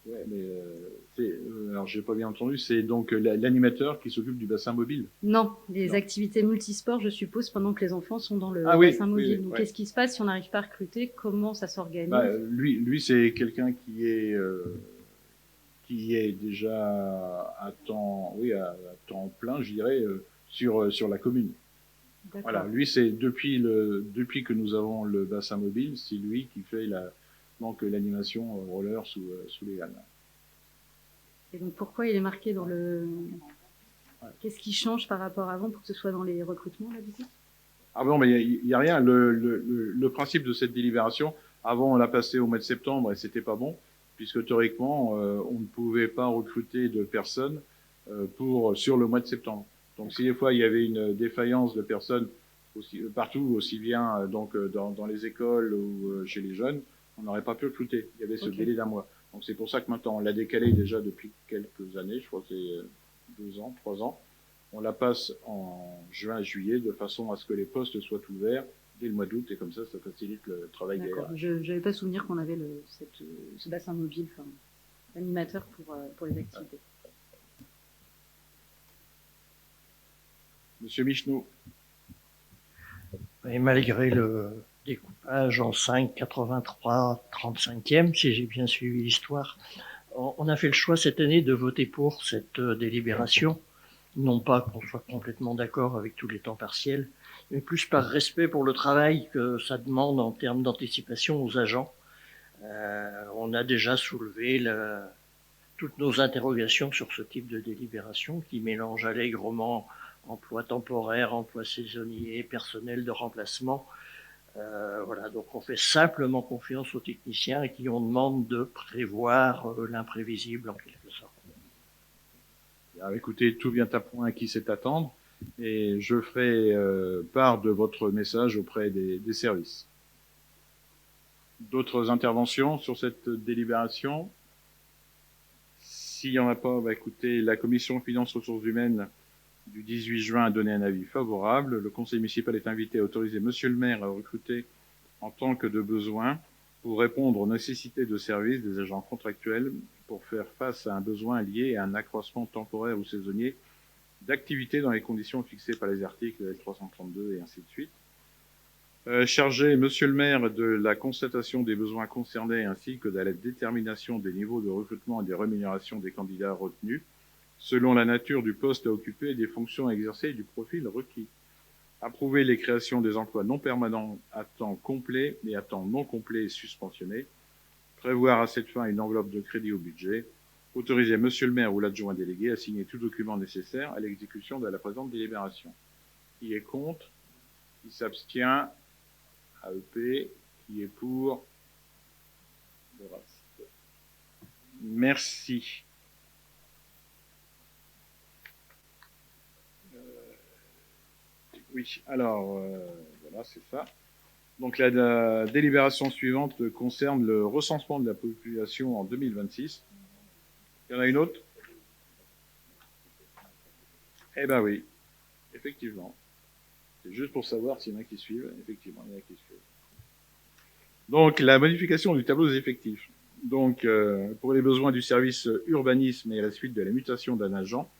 Ouais, mais alors j'ai pas bien entendu, c'est donc l'animateur qui s'occupe du bassin mobile. Non, les Non. activités multisports, je suppose, pendant que les enfants sont dans le Oui, bassin mobile. oui, Donc, ouais. qu'est-ce qui se passe si on n'arrive pas à recruter? Comment ça s'organise? Lui c'est quelqu'un qui est déjà à temps, à temps plein, je dirais, sur la commune. D'accord. Voilà, lui c'est depuis que nous avons le bassin mobile, c'est lui qui fait l'animation roller sous les halles. Et donc, pourquoi il est marqué dans le... Ouais. Qu'est-ce qui change par rapport à avant pour que ce soit dans les recrutements, là, du coup? Ah bon, mais il y a rien. Le principe de cette délibération, avant on l'a passé au mois de septembre et c'était pas bon, puisque théoriquement on ne pouvait pas recruter de personnes sur le mois de septembre. Donc si des fois il y avait une défaillance de personnes partout, aussi bien dans les écoles ou chez les jeunes, on n'aurait pas pu recruter. Il y avait ce délai d'un mois. Donc c'est pour ça que maintenant on l'a décalé déjà depuis quelques années, je crois que c'est 2 ans, 3 ans. On la passe en juin, juillet, de façon à ce que les postes soient ouverts dès le mois d'août, et comme ça facilite le travail des D'accord. RH. Je n'avais pas souvenir qu'on avait ce bassin mobile, enfin, l'animateur pour les activités. Monsieur Michneau. Et malgré le découpage en 5, 83, 35e, si j'ai bien suivi l'histoire, on a fait le choix cette année de voter pour cette délibération. Non pas qu'on soit complètement d'accord avec tous les temps partiels, mais plus par respect pour le travail que ça demande en termes d'anticipation aux agents. On a déjà soulevé toutes nos interrogations sur ce type de délibération qui mélange allègrement emploi temporaire, emploi saisonnier, personnel de remplacement. Voilà, donc on fait simplement confiance aux techniciens et qui on demande de prévoir l'imprévisible en quelque sorte. Alors, écoutez, tout vient à point qui sait attendre, et je ferai part de votre message auprès des services. D'autres interventions sur cette délibération? S'il n'y en a pas, écoutez, la commission finances ressources humaines du 18 juin a donné un avis favorable. Le conseil municipal est invité à autoriser monsieur le maire à recruter en tant que de besoin pour répondre aux nécessités de service des agents contractuels pour faire face à un besoin lié à un accroissement temporaire ou saisonnier d'activité dans les conditions fixées par les articles L332 et ainsi de suite. Chargé monsieur le maire de la constatation des besoins concernés ainsi que de la détermination des niveaux de recrutement et des rémunérations des candidats retenus selon la nature du poste à occuper et des fonctions à exercer et du profil requis. Approuver les créations des emplois non permanents à temps complet et à temps non complet et suspensionnés. Prévoir à cette fin une enveloppe de crédit au budget. Autoriser monsieur le maire ou l'adjoint délégué à signer tout document nécessaire à l'exécution de la présente délibération. Qui est contre? Qui s'abstient? AEP. Qui est pour? Le reste. Merci. Oui, alors, voilà, c'est ça. Donc la délibération suivante concerne le recensement de la population en 2026. Il y en a une autre? Eh ben oui, effectivement. C'est juste pour savoir s'il y en a qui suivent. Effectivement, il y en a qui suivent. Donc la modification du tableau des effectifs. Donc pour les besoins du service urbanisme et à la suite de la mutation d'un agent,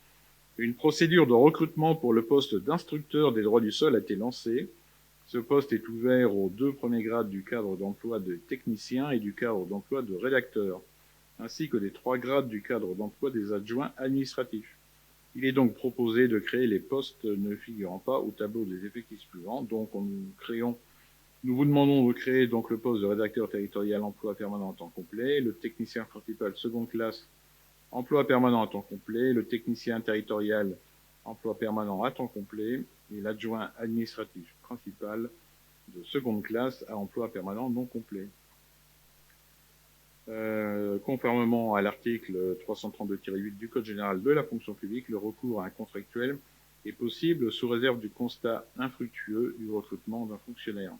une procédure de recrutement pour le poste d'instructeur des droits du sol a été lancée. Ce poste est ouvert aux 2 premiers grades du cadre d'emploi de technicien et du cadre d'emploi de rédacteur, ainsi que des 3 grades du cadre d'emploi des adjoints administratifs. Il est donc proposé de créer les postes ne figurant pas au tableau des effectifs suivants. Donc nous vous demandons de créer donc le poste de rédacteur territorial emploi permanent à temps complet, le technicien principal seconde classe emploi permanent à temps complet, le technicien territorial emploi permanent à temps complet et l'adjoint administratif principal de seconde classe à emploi permanent non complet. Conformément à l'article 332-8 du Code général de la fonction publique, le recours à un contractuel est possible sous réserve du constat infructueux du recrutement d'un fonctionnaire.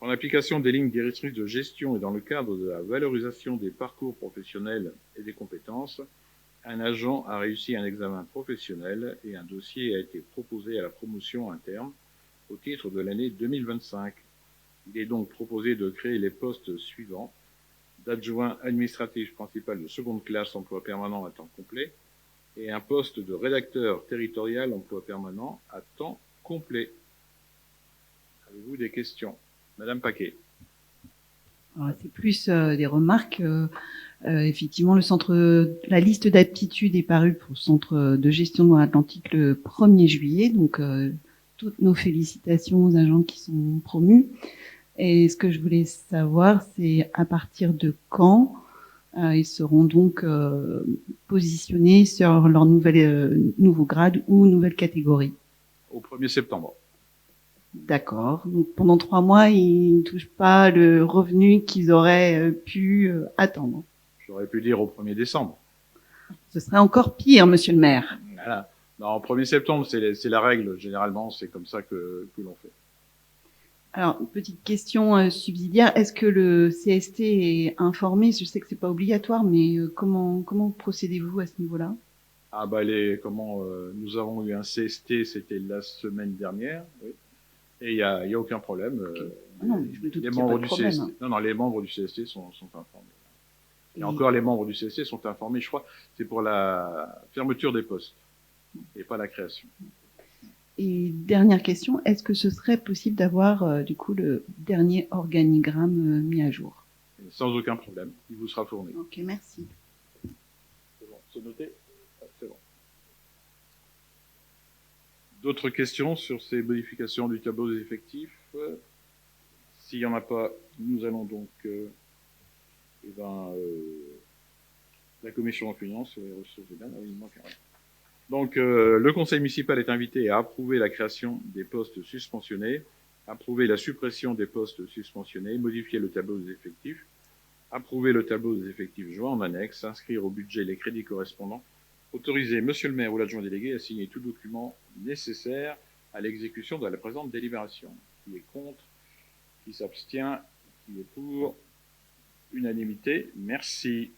En application des lignes directrices de gestion et dans le cadre de la valorisation des parcours professionnels et des compétences, un agent a réussi un examen professionnel et un dossier a été proposé à la promotion interne au titre de l'année 2025. Il est donc proposé de créer les postes suivants: d'adjoint administratif principal de seconde classe emploi permanent à temps complet et un poste de rédacteur territorial emploi permanent à temps complet. Avez-vous des questions? Madame Paquet. C'est plus des remarques. Effectivement, la liste d'aptitudes est parue pour le centre de gestion de Loire-Atlantique le 1er juillet. Donc, toutes nos félicitations aux agents qui sont promus. Et ce que je voulais savoir, c'est à partir de quand ils seront donc positionnés sur leur nouveau grade ou nouvelle catégorie. Au 1er septembre. D'accord. Donc pendant 3 mois, ils ne touchent pas le revenu qu'ils auraient pu attendre. J'aurais pu dire au 1er décembre. Ce serait encore pire, monsieur le maire. Voilà. Non, au 1er septembre, c'est la règle. Généralement, c'est comme ça que l'on fait. Alors, petite question subsidiaire. Est-ce que le CST est informé? Je sais que c'est pas obligatoire, mais comment procédez-vous à ce niveau-là? Ah bah nous avons eu un CST, c'était la semaine dernière, oui. Et il y a aucun problème. Okay. Non, je me doute les qu'il y a membres pas de problème. CST, non, les membres du CST sont informés. Et encore, les membres du CST sont informés, je crois, c'est pour la fermeture des postes et pas la création. Et dernière question, est-ce que ce serait possible d'avoir du coup le dernier organigramme mis à jour? Sans aucun problème, il vous sera fourni. Ok, merci. C'est bon, c'est noté? C'est bon. D'autres questions sur ces modifications du tableau des effectifs? S'il n'y en a pas, nous allons donc la commission en finance sur les ressources humaines. Ah oui, il manque un. Donc, le conseil municipal est invité à approuver la création des postes suspensionnés, approuver la suppression des postes suspensionnés, modifier le tableau des effectifs, approuver le tableau des effectifs joints en annexe, inscrire au budget les crédits correspondants, autoriser monsieur le maire ou l'adjoint délégué à signer tout document nécessaire à l'exécution de la présente délibération. Qui est contre? Qui s'abstient? Qui est pour? Unanimité. Merci.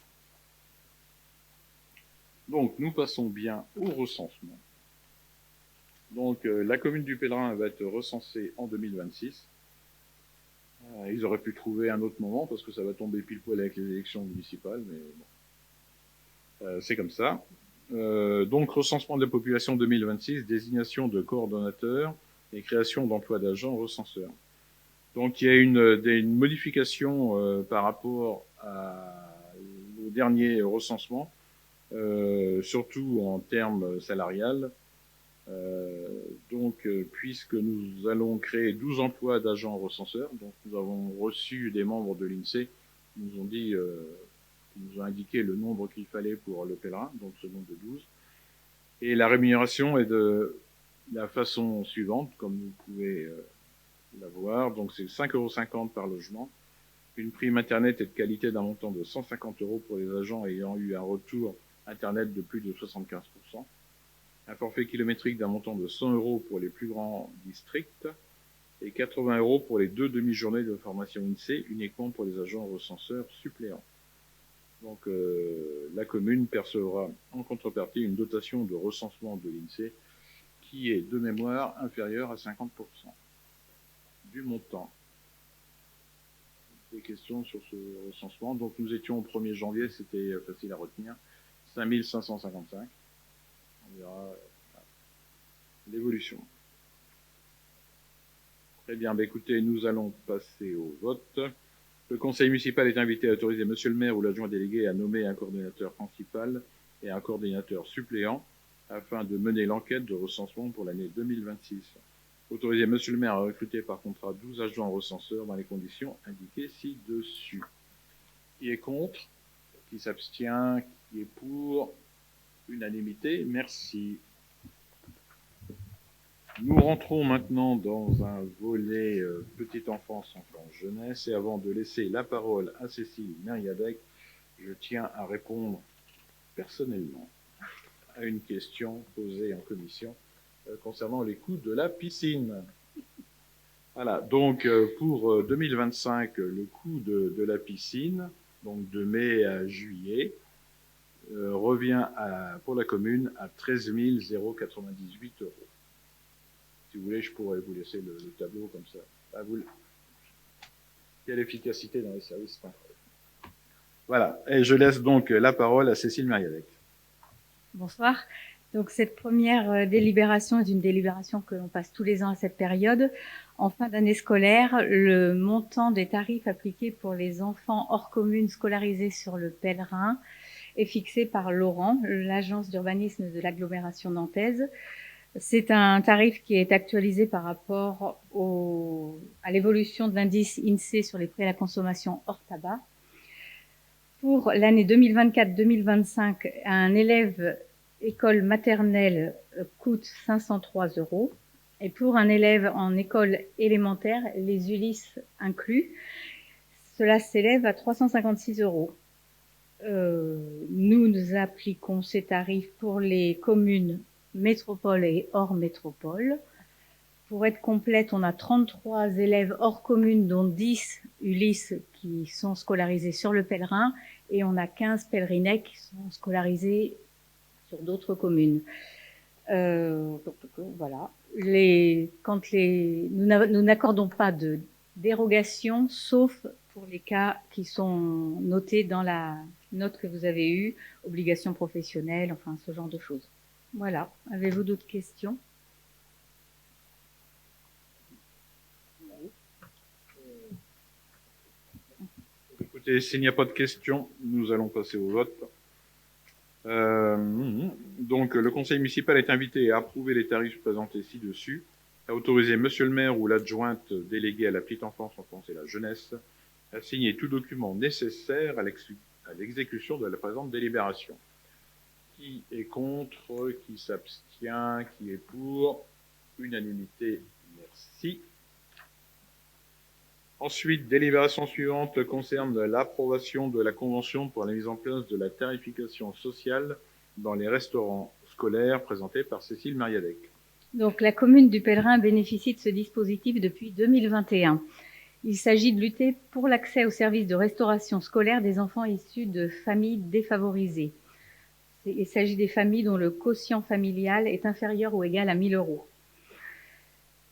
Donc, nous passons bien au recensement. Donc, la commune du Pèlerin va être recensée en 2026. Ils auraient pu trouver un autre moment parce que ça va tomber pile poil avec les élections municipales, mais bon. C'est comme ça. Donc, recensement de la population 2026, désignation de coordonnateurs et création d'emplois d'agents recenseurs. Donc, il y a une modification par rapport au dernier recensement. Surtout en termes salarial. Puisque nous allons créer 12 emplois d'agents recenseurs, donc nous avons reçu des membres de l'INSEE qui nous ont dit, qui nous ont indiqué le nombre qu'il fallait pour le Pèlerin, donc ce nombre de 12. Et la rémunération est de la façon suivante, comme vous pouvez la voir. Donc c'est 5,50 € par logement. Une prime Internet et de qualité d'un montant de 150 € pour les agents ayant eu un retour Internet de plus de 75%. Un forfait kilométrique d'un montant de 100 € pour les plus grands districts et 80 € pour les 2 demi-journées de formation INSEE uniquement pour les agents recenseurs suppléants. Donc la commune percevra en contrepartie une dotation de recensement de l'INSEE qui est de mémoire inférieure à 50% du montant. Des questions sur ce recensement. Donc nous étions au 1er janvier, c'était facile à retenir. 5555. On verra l'évolution. Très bien, écoutez, nous allons passer au vote. Le conseil municipal est invité à autoriser monsieur le maire ou l'adjoint délégué à nommer un coordinateur principal et un coordinateur suppléant afin de mener l'enquête de recensement pour l'année 2026. Autoriser monsieur le maire à recruter par contrat 12 agents recenseurs dans les conditions indiquées ci-dessus. Qui est contre? Qui s'abstient? Qui est pour? Unanimité, merci. Nous rentrons maintenant dans un volet petite enfance, enfance, jeunesse. Et avant de laisser la parole à Cécile Mériadec, je tiens à répondre personnellement à une question posée en commission concernant les coûts de la piscine. Voilà, donc pour 2025, le coût de la piscine, donc de mai à juillet, revient pour la commune à 13 098 €. Si vous voulez, je pourrais vous laisser le tableau comme ça. Ah, quelle efficacité dans les services. Voilà, et je laisse donc la parole à Cécile Mariadec. Bonsoir. Donc cette première délibération est une délibération que l'on passe tous les ans à cette période. En fin d'année scolaire, le montant des tarifs appliqués pour les enfants hors commune scolarisés sur le Pèlerin est fixé par l'ORAN, l'agence d'urbanisme de l'agglomération nantaise. C'est un tarif qui est actualisé par rapport à l'évolution de l'indice INSEE sur les prix à la consommation hors tabac. Pour l'année 2024-2025, un élève école maternelle coûte 503 €. Et pour un élève en école élémentaire, les ULIS inclus, cela s'élève à 356 €. Nous appliquons ces tarifs pour les communes métropole et hors métropole. Pour être complète, on a 33 élèves hors commune, dont 10 ULIS qui sont scolarisés sur le Pèlerin, et on a 15 pèlerinais qui sont scolarisés sur d'autres communes. Voilà. Nous n'accordons pas de dérogation, sauf pour les cas qui sont notés dans la note que vous avez eue, obligation professionnelle, enfin ce genre de choses. Voilà. Avez-vous d'autres questions? Écoutez, s'il n'y a pas de questions, nous allons passer au vote. Donc, le conseil municipal est invité à approuver les tarifs présentés ci-dessus, à autoriser monsieur le maire ou l'adjointe déléguée à la petite enfance, l'enfance et la jeunesse à signer tout document nécessaire à l'exécution de la présente délibération. Qui est contre? Qui s'abstient? Qui est pour? Unanimité. Merci. Ensuite, délibération suivante concerne l'approbation de la convention pour la mise en place de la tarification sociale dans les restaurants scolaires présentée par Cécile Mariadec. Donc, la commune du Pèlerin bénéficie de ce dispositif depuis 2021. Il s'agit de lutter pour l'accès aux services de restauration scolaire des enfants issus de familles défavorisées. Il s'agit des familles dont le quotient familial est inférieur ou égal à 1 000 €.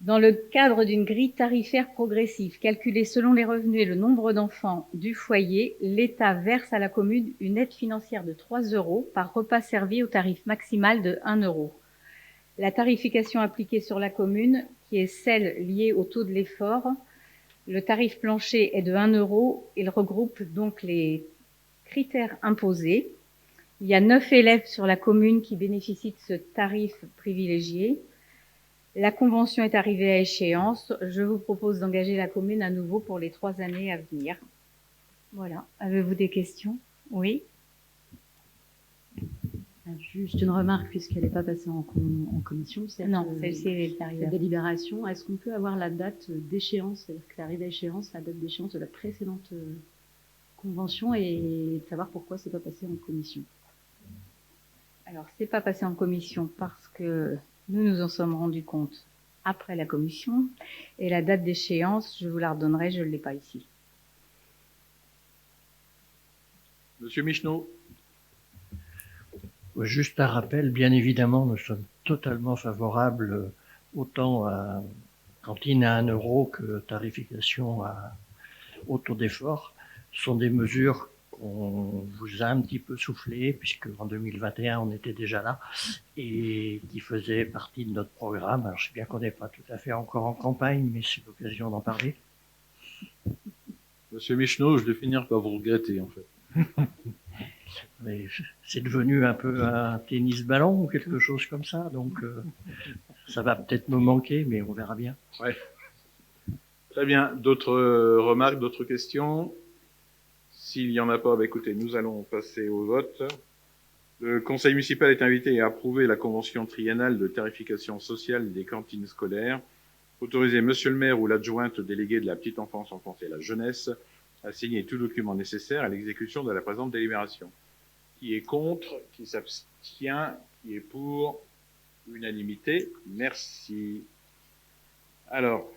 Dans le cadre d'une grille tarifaire progressive calculée selon les revenus et le nombre d'enfants du foyer, l'État verse à la commune une aide financière de 3 € par repas servi au tarif maximal de 1 €. La tarification appliquée sur la commune, qui est celle liée au taux de l'effort, le tarif plancher est de 1 €. Il regroupe donc les critères imposés. Il y a 9 élèves sur la commune qui bénéficient de ce tarif privilégié. La convention est arrivée à échéance. Je vous propose d'engager la commune à nouveau pour les 3 années à venir. Voilà. Avez-vous des questions? Oui. Juste une remarque, puisqu'elle n'est pas passée en commission. Non, celle-ci est arrivée. Cette délibération, est-ce qu'on peut avoir la date d'échéance, c'est-à-dire que l'arrivée à échéance, la date d'échéance de la précédente convention, et savoir pourquoi c'est pas passé en commission? Alors, c'est pas passé en commission parce que nous nous en sommes rendus compte après la commission, et la date d'échéance, je vous la redonnerai, je ne l'ai pas ici. Monsieur Michneau. Juste un rappel, bien évidemment, nous sommes totalement favorables autant à cantine à 1 € que tarification au taux d'effort. Ce sont des mesures qu'on vous a un petit peu soufflé, puisque en 2021, on était déjà là, et qui faisaient partie de notre programme. Alors, je sais bien qu'on n'est pas tout à fait encore en campagne, mais c'est l'occasion d'en parler. Monsieur Michneau, je vais finir par vous regretter, en fait. Mais c'est devenu un peu un tennis-ballon ou quelque chose comme ça, donc ça va peut-être me manquer, mais on verra bien. Ouais. Très bien. D'autres remarques, d'autres questions? S'il n'y en a pas, écoutez, nous allons passer au vote. Le conseil municipal est invité à approuver la convention triennale de tarification sociale des cantines scolaires. Autoriser monsieur le maire ou l'adjointe déléguée de la petite enfance, enfance et la jeunesse à signer tout document nécessaire à l'exécution de la présente délibération. Qui est contre? Qui s'abstient? Qui est pour? Unanimité. Merci. Alors,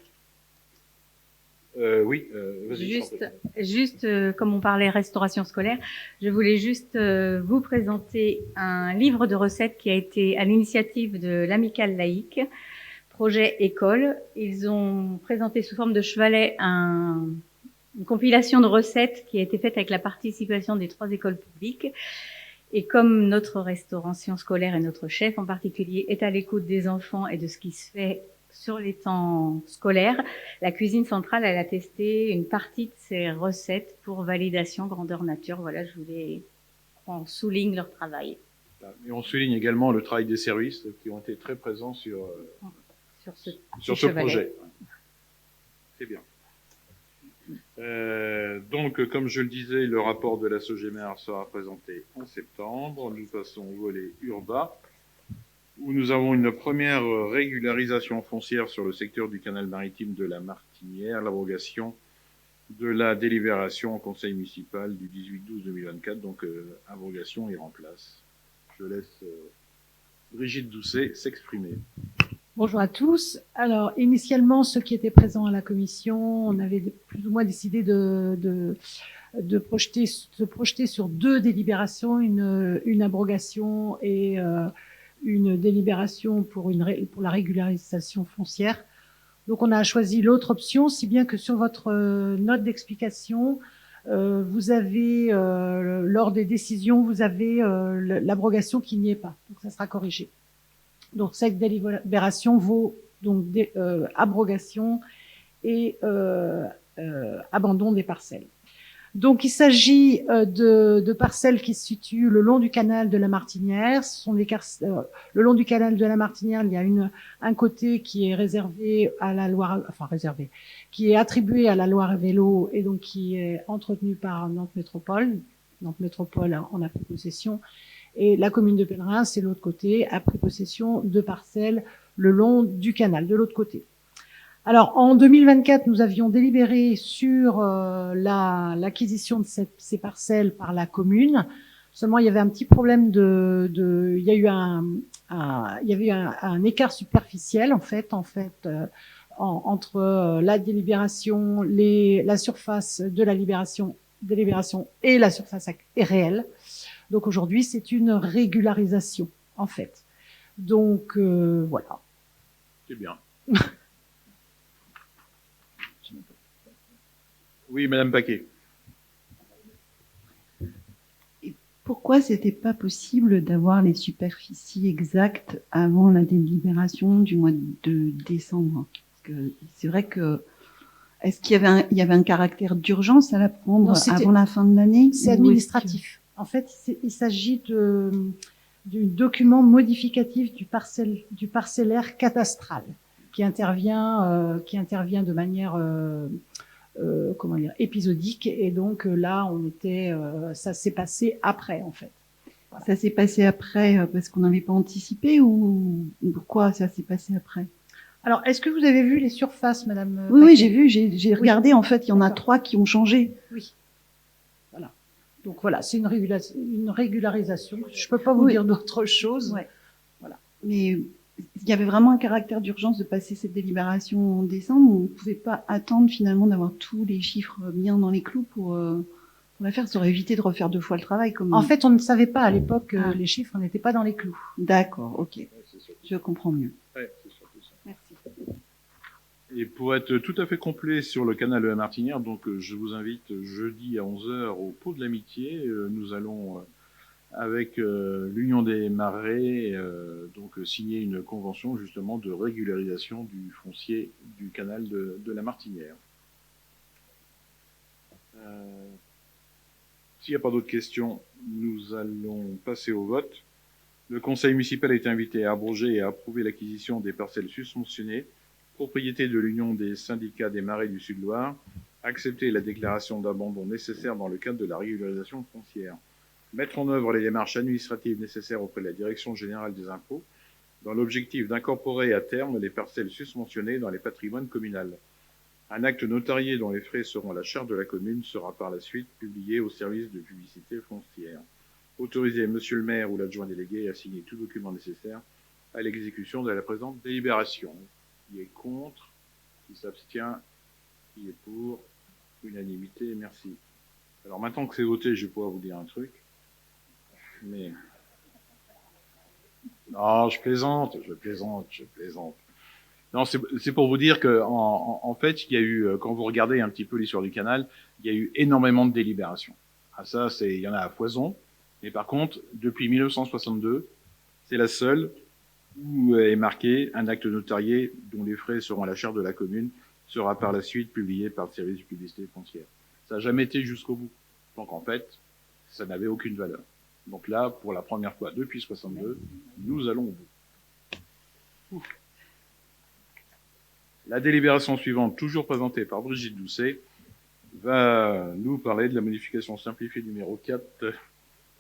Oui, vas-y. Juste, comme on parlait restauration scolaire, je voulais juste vous présenter un livre de recettes qui a été à l'initiative de l'Amicale laïque, projet école. Ils ont présenté sous forme de chevalet une compilation de recettes qui a été faite avec la participation des 3 écoles publiques. Et comme notre restauration scolaire et notre chef en particulier est à l'écoute des enfants et de ce qui se fait sur les temps scolaires, la cuisine centrale, elle a testé une partie de ces recettes pour validation grandeur nature. Voilà, je voulais qu'on souligne leur travail. Et on souligne également le travail des services qui ont été très présents sur ce projet. C'est bien. Donc, comme je le disais, le rapport de la SOGEMER sera présenté en septembre. Nous passons au volet urbain, où nous avons une première régularisation foncière sur le secteur du canal maritime de la Martinière, l'abrogation de la délibération en conseil municipal du 18/12/2024, donc abrogation et remplace. Je laisse Brigitte Doucet s'exprimer. Bonjour à tous. Alors, initialement, ceux qui étaient présents à la commission, on avait plus ou moins décidé de se projeter sur 2 délibérations, une abrogation et une délibération pour la régularisation foncière. Donc, on a choisi l'autre option, si bien que sur votre note d'explication, vous avez, lors des décisions, vous avez l'abrogation qui n'y est pas. Donc, ça sera corrigé. Donc, cette délibération vaut donc abrogation et abandon des parcelles. Donc, il s'agit de parcelles qui se situent le long du canal de la Martinière. Ce sont le long du canal de la Martinière, il y a un côté qui est réservé à la Loire, qui est attribué à la Loire et Vélo et donc qui est entretenu par Nantes Métropole. Nantes Métropole en a pris possession. Et la commune de Pellerin, c'est l'autre côté, a pris possession de parcelles le long du canal, de l'autre côté. Alors, en 2024, nous avions délibéré sur l'acquisition de ces parcelles par la commune. Seulement, il y avait un petit problème il y avait eu un écart superficiel, en fait, entre la délibération, la surface de la délibération et la surface réelle. Donc aujourd'hui, c'est une régularisation, en fait. Donc, voilà. C'est bien. Oui, Madame Paquet. Et pourquoi c'était pas possible d'avoir les superficies exactes avant la délibération du mois de décembre? Parce que c'est vrai que est-ce qu'il y avait un caractère d'urgence à la prendre avant la fin de l'année? C'est administratif. En fait, il s'agit du document modificatif du parcellaire catastral qui intervient de manière épisodique. Et donc là, ça s'est passé après, en fait. Voilà. Ça s'est passé après parce qu'on n'avait pas anticipé ou pourquoi ça s'est passé après? Alors, est-ce que vous avez vu les surfaces, Madame? Oui, j'ai vu, j'ai regardé. En fait, il y en a 3 qui ont changé. Oui. Voilà. Donc voilà, c'est une régularisation. Je peux pas vous dire d'autre chose. Ouais. Voilà. Mais il y avait vraiment un caractère d'urgence de passer cette délibération en décembre. On ne pouvait pas attendre finalement d'avoir tous les chiffres bien dans les clous pour la faire. Ça aurait évité de refaire 2 fois le travail. En fait, on ne savait pas à l'époque que les chiffres n'étaient pas dans les clous. D'accord, ok. Je comprends mieux. Ouais, c'est surtout ça. Merci. Et pour être tout à fait complet sur le canal de la Martinière, donc je vous invite jeudi à 11h au Pot de l'Amitié. Nous allons, avec l'Union des Marais, donc signer une convention justement de régularisation du foncier du canal de la Martinière. S'il n'y a pas d'autres questions, nous allons passer au vote. Le conseil municipal a été invité à abroger et à approuver l'acquisition des parcelles susmentionnées, propriété de l'Union des syndicats des Marais du Sud-Loire, accepter la déclaration d'abandon nécessaire dans le cadre de la régularisation foncière, mettre en œuvre les démarches administratives nécessaires auprès de la Direction générale des impôts, dans l'objectif d'incorporer à terme les parcelles susmentionnées dans les patrimoines communaux. Un acte notarié dont les frais seront à la charge de la commune sera par la suite publié au service de publicité foncière. Autoriser Monsieur le maire ou l'adjoint délégué à signer tout document nécessaire à l'exécution de la présente délibération. Qui est contre? Qui s'abstient? Qui est pour? Unanimité, merci. Alors maintenant que c'est voté, je vais pouvoir vous dire un truc. Mais... Non, je plaisante. Non, c'est pour vous dire que en fait, il y a eu, quand vous regardez un petit peu l'histoire du canal, il y a eu énormément de délibérations. Ah ça, il y en a à foison. Mais par contre, depuis 1962, c'est la seule où est marqué un acte notarié dont les frais seront à la charge de la commune sera par la suite publié par le service de publicité foncière. Ça n'a jamais été jusqu'au bout. Donc en fait, ça n'avait aucune valeur. Donc là, pour la première fois depuis 62, nous allons au bout. La délibération suivante, toujours présentée par Brigitte Doucet, va nous parler de la modification simplifiée numéro 4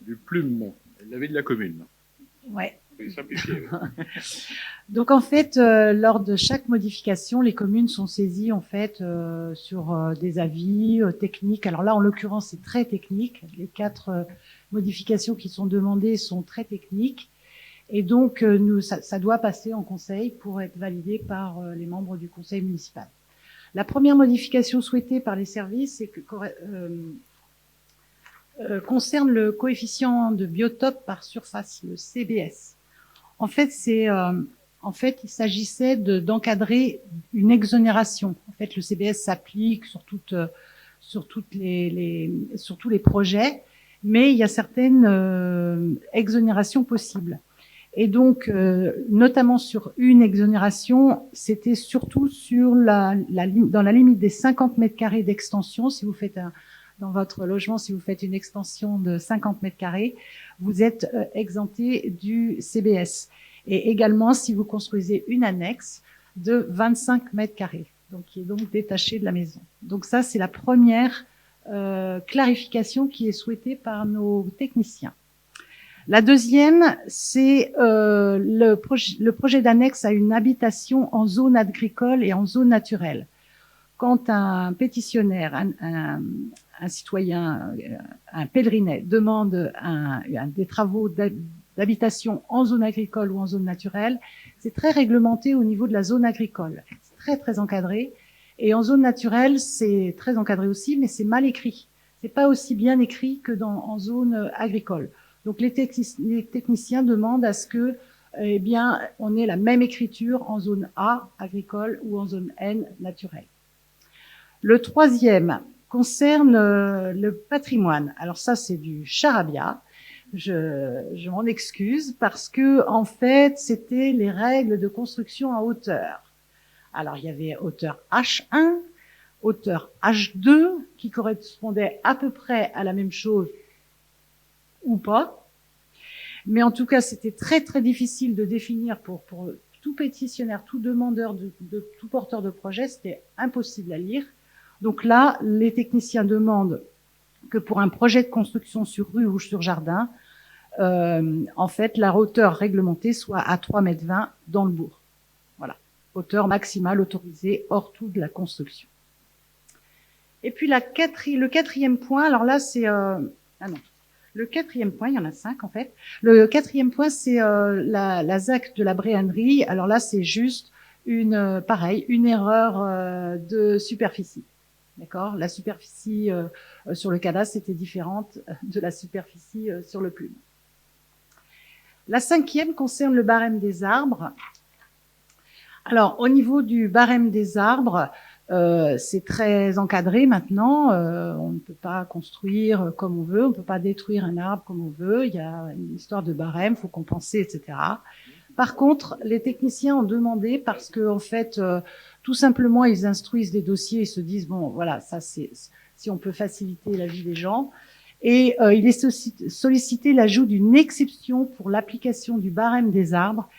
du plume, l'avis de la commune. Ouais. Simplifié, oui. Donc en fait, lors de chaque modification, les communes sont saisies en fait sur des avis techniques. Alors là, en l'occurrence, c'est très technique. Les 4 modifications qui sont demandées sont très techniques, et donc ça doit passer en conseil pour être validé par les membres du conseil municipal. La première modification souhaitée par les services, c'est que concerne le coefficient de biotope par surface, le CBS. En fait, il s'agissait d'encadrer une exonération. En fait, le CBS s'applique sur tous les projets, mais il y a certaines exonérations possibles. Et donc, notamment sur une exonération, c'était surtout sur dans la limite des 50 mètres carrés d'extension. Si vous faites dans votre logement, si vous faites une extension de 50 mètres carrés, vous êtes exempté du CBS. Et également, si vous construisez une annexe de 25 mètres carrés, donc qui est donc détachée de la maison. Donc ça, c'est la première clarification qui est souhaitée par nos techniciens. La deuxième, c'est le projet d'annexe à une habitation en zone agricole et en zone naturelle. Quand un pétitionnaire, un citoyen, un pèlerinet demande des travaux d'habitation en zone agricole ou en zone naturelle, c'est très réglementé au niveau de la zone agricole. C'est très, très encadré. Et en zone naturelle, c'est très encadré aussi, mais c'est mal écrit. C'est pas aussi bien écrit que en zone agricole. Donc, les techniciens demandent à ce que, eh bien, on ait la même écriture en zone A, agricole, ou en zone N, naturelle. Le troisième concerne le patrimoine. Alors ça, c'est du charabia. Je m'en excuse parce que en fait, c'était les règles de construction en hauteur. Alors, il y avait hauteur H1, hauteur H2, qui correspondait à peu près à la même chose ou pas. Mais en tout cas, c'était très, très difficile de définir pour tout pétitionnaire, tout demandeur, tout porteur de projet, c'était impossible à lire. Donc là, les techniciens demandent que pour un projet de construction sur rue ou sur jardin, en fait, la hauteur réglementée soit à 3,20 mètres dans le bourg. Voilà. Hauteur maximale autorisée hors tout de la construction. Et puis le quatrième point, alors là, c'est... Le quatrième point, il y en a 5 en fait. Le quatrième point, c'est la ZAC de la Bréannerie. Alors là, c'est juste une erreur de superficie. D'accord? La superficie sur le cadastre était différente de la superficie sur le plume. La 5e concerne le barème des arbres. Alors, au niveau du barème des arbres, c'est très encadré maintenant. On ne peut pas construire comme on veut, on ne peut pas détruire un arbre comme on veut. Il y a une histoire de barème, il faut compenser, etc. Par contre, les techniciens ont demandé parce que, en fait, tout simplement, ils instruisent des dossiers et se disent bon, voilà, ça c'est si on peut faciliter la vie des gens. Et il est sollicité l'ajout d'une exception pour l'application du barème des arbres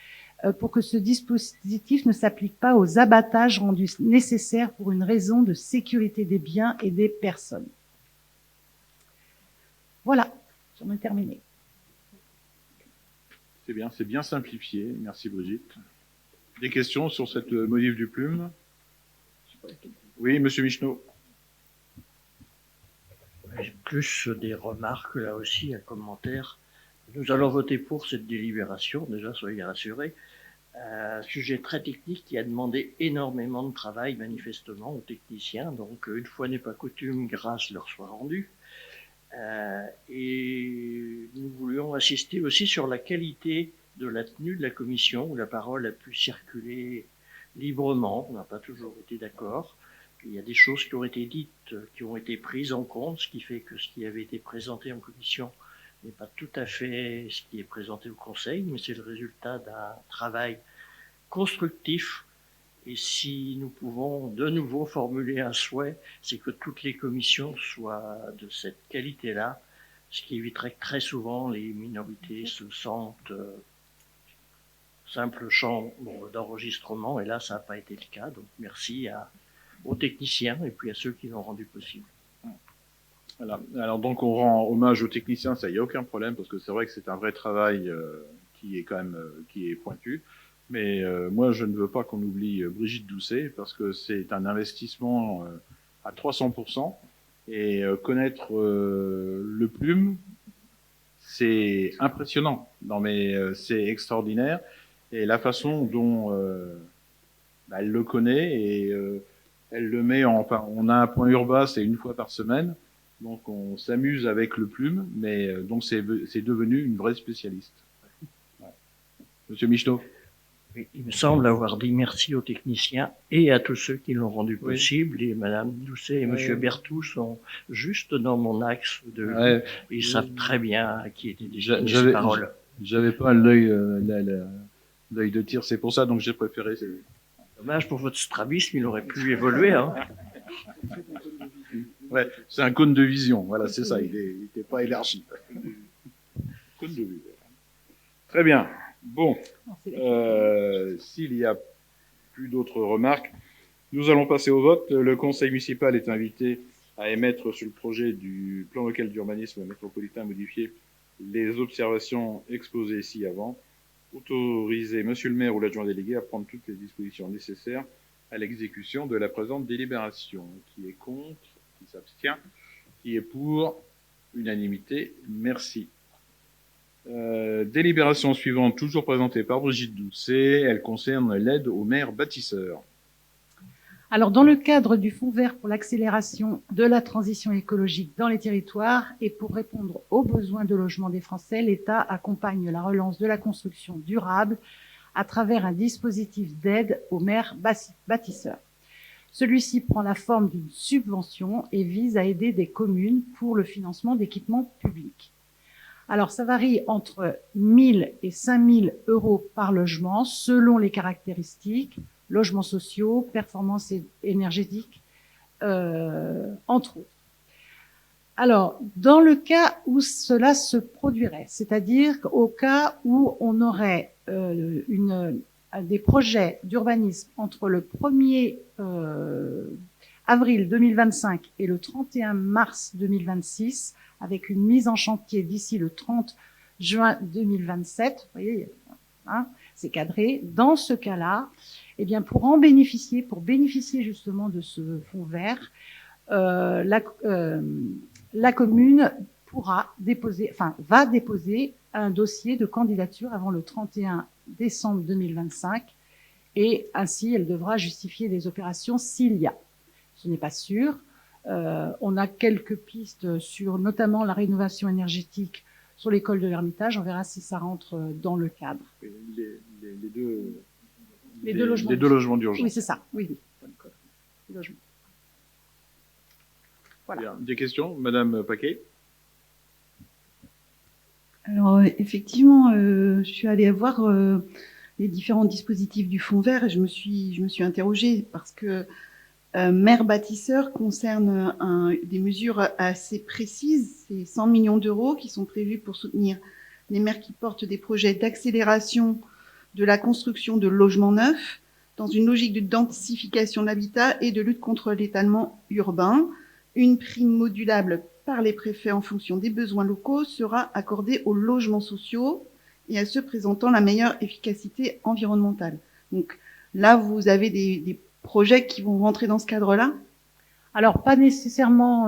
pour que ce dispositif ne s'applique pas aux abattages rendus nécessaires pour une raison de sécurité des biens et des personnes. Voilà, j'en ai terminé. C'est bien simplifié. Merci Brigitte. Des questions sur cette modif du plume? Oui, monsieur Michneau. Plus des remarques là aussi, un commentaire. Nous allons voter pour cette délibération, déjà soyez rassurés. Sujet très technique qui a demandé énormément de travail manifestement aux techniciens. Donc une fois n'est pas coutume, grâce leur soit rendue. Et nous voulions insister aussi sur la qualité de la tenue de la commission, où la parole a pu circuler librement. On n'a pas toujours été d'accord. Il y a des choses qui ont été dites, qui ont été prises en compte, ce qui fait que ce qui avait été présenté en commission n'est pas tout à fait ce qui est présenté au Conseil, mais c'est le résultat d'un travail constructif. Et si nous pouvons de nouveau formuler un souhait, c'est que toutes les commissions soient de cette qualité-là, ce qui éviterait que très souvent les minorités se sentent simple chambre d'enregistrement, et là ça n'a pas été le cas. Donc merci aux techniciens et puis à ceux qui l'ont rendu possible. Voilà. Alors donc on rend hommage aux techniciens, ça y a aucun problème, parce que c'est vrai que c'est un vrai travail qui est quand même qui est pointu. Mais moi je ne veux pas qu'on oublie Brigitte Doucet, parce que c'est un investissement à 300%, et connaître le plume, c'est impressionnant. Non mais c'est extraordinaire, et la façon dont elle le connaît, et elle le met enfin on a un point urbain, c'est une fois par semaine. Donc on s'amuse avec le plume, mais donc c'est devenu une vraie spécialiste. Ouais. Monsieur Michneau. Oui, il me semble avoir dit merci aux techniciens et à tous ceux qui l'ont rendu possible. Oui. Et Madame Doucet et Monsieur Berthoud sont juste dans mon axe de vue. Ils savent très bien à qui étaient destinées ces paroles. J'avais pas l'œil de tir, c'est pour ça, donc j'ai préféré. Dommage pour votre strabisme, il aurait pu évoluer. Hein. Ouais, c'est un cône de vision, voilà, c'est ça, il n'était pas élargi. Cône de vue. Très bien. Bon, s'il n'y a plus d'autres remarques, nous allons passer au vote. Le conseil municipal est invité à émettre sur le projet du plan local d'urbanisme métropolitain modifié les observations exposées ci-avant. Autoriser monsieur le maire ou l'adjoint délégué à prendre toutes les dispositions nécessaires à l'exécution de la présente délibération. Qui est contre? Qui s'abstient? Qui est pour? Unanimité. Merci. Délibération suivante, toujours présentée par Brigitte Doucet. Elle concerne l'aide aux maires bâtisseurs. Alors, dans le cadre du Fonds vert pour l'accélération de la transition écologique dans les territoires et pour répondre aux besoins de logement des Français, l'État accompagne la relance de la construction durable à travers un dispositif d'aide aux maires bâtisseurs. Celui-ci prend la forme d'une subvention et vise à aider des communes pour le financement d'équipements publics. Alors, ça varie entre 1 000 et 5 000 euros par logement selon les caractéristiques, logements sociaux, performance énergétique, entre autres. Alors, dans le cas où cela se produirait, c'est-à-dire au cas où on aurait des projets d'urbanisme entre le 1er avril 2025 et le 31 mars 2026, avec une mise en chantier d'ici le 30 juin 2027, vous voyez, hein, c'est cadré. Dans ce cas-là, eh bien, pour bénéficier justement de ce fonds vert, la commune va déposer un dossier de candidature avant le 31 décembre 2025, et ainsi elle devra justifier des opérations s'il y a. Ce n'est pas sûr. On a quelques pistes sur notamment la rénovation énergétique sur l'école de l'Ermitage. On verra si ça rentre dans le cadre. Les deux logements d'urgence. Oui, c'est ça. Oui. Les logements. Voilà. Bien. Des questions, Madame Paquet? Alors, effectivement, je suis allée voir les différents dispositifs du Fonds vert et je me suis interrogée parce que maire bâtisseur concerne des mesures assez précises. C'est 100 millions d'euros qui sont prévus pour soutenir les maires qui portent des projets d'accélération de la construction de logements neufs dans une logique de densification de l'habitat et de lutte contre l'étalement urbain. Une prime modulable par les préfets en fonction des besoins locaux sera accordée aux logements sociaux et à ceux présentant la meilleure efficacité environnementale. Donc là, vous avez des projets qui vont rentrer dans ce cadre-là? Alors, pas nécessairement,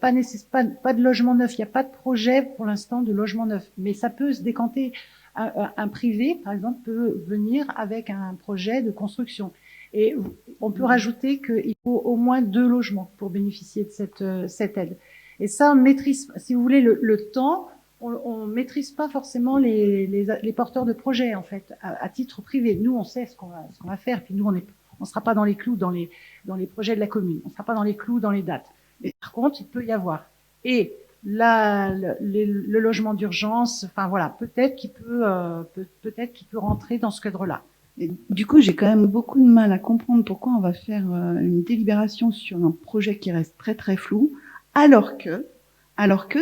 pas de logement neuf. Il n'y a pas de projet pour l'instant de logement neuf, mais ça peut se décanter. un privé, par exemple, peut venir avec un projet de construction. Et on peut rajouter qu'il faut au moins 2 logements pour bénéficier de cette aide. Et ça, on maîtrise, si vous voulez, le temps, on maîtrise pas forcément les porteurs de projets, en fait, à titre privé. Nous, on sait ce qu'on va faire, puis nous, on sera pas dans les clous dans les projets de la commune. On sera pas dans les clous dans les dates. Mais par contre, il peut y avoir. Et là, le logement d'urgence, enfin voilà, peut-être qu'il peut rentrer dans ce cadre-là. Et du coup, j'ai quand même beaucoup de mal à comprendre pourquoi on va faire une délibération sur un projet qui reste très très flou, alors que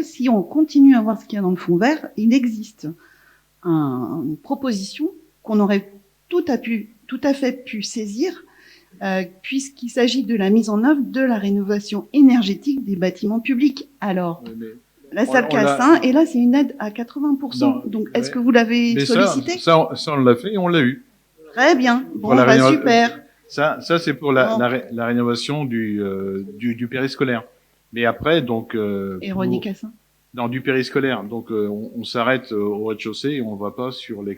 si on continue à voir ce qu'il y a dans le fond vert, il existe une proposition qu'on aurait tout à fait pu saisir, puisqu'il s'agit de la mise en œuvre de la rénovation énergétique des bâtiments publics. Alors, la salle Cassin, et là, c'est une aide à 80%. Non, donc, est-ce que vous l'avez sollicité? Ça, on l'a fait et on l'a eu. Très bien. Bon, bah, super. Ça c'est pour la rénovation du périscolaire. Mais après, donc... René Cassin. Dans du périscolaire. Donc, on s'arrête au rez-de-chaussée et on va pas sur les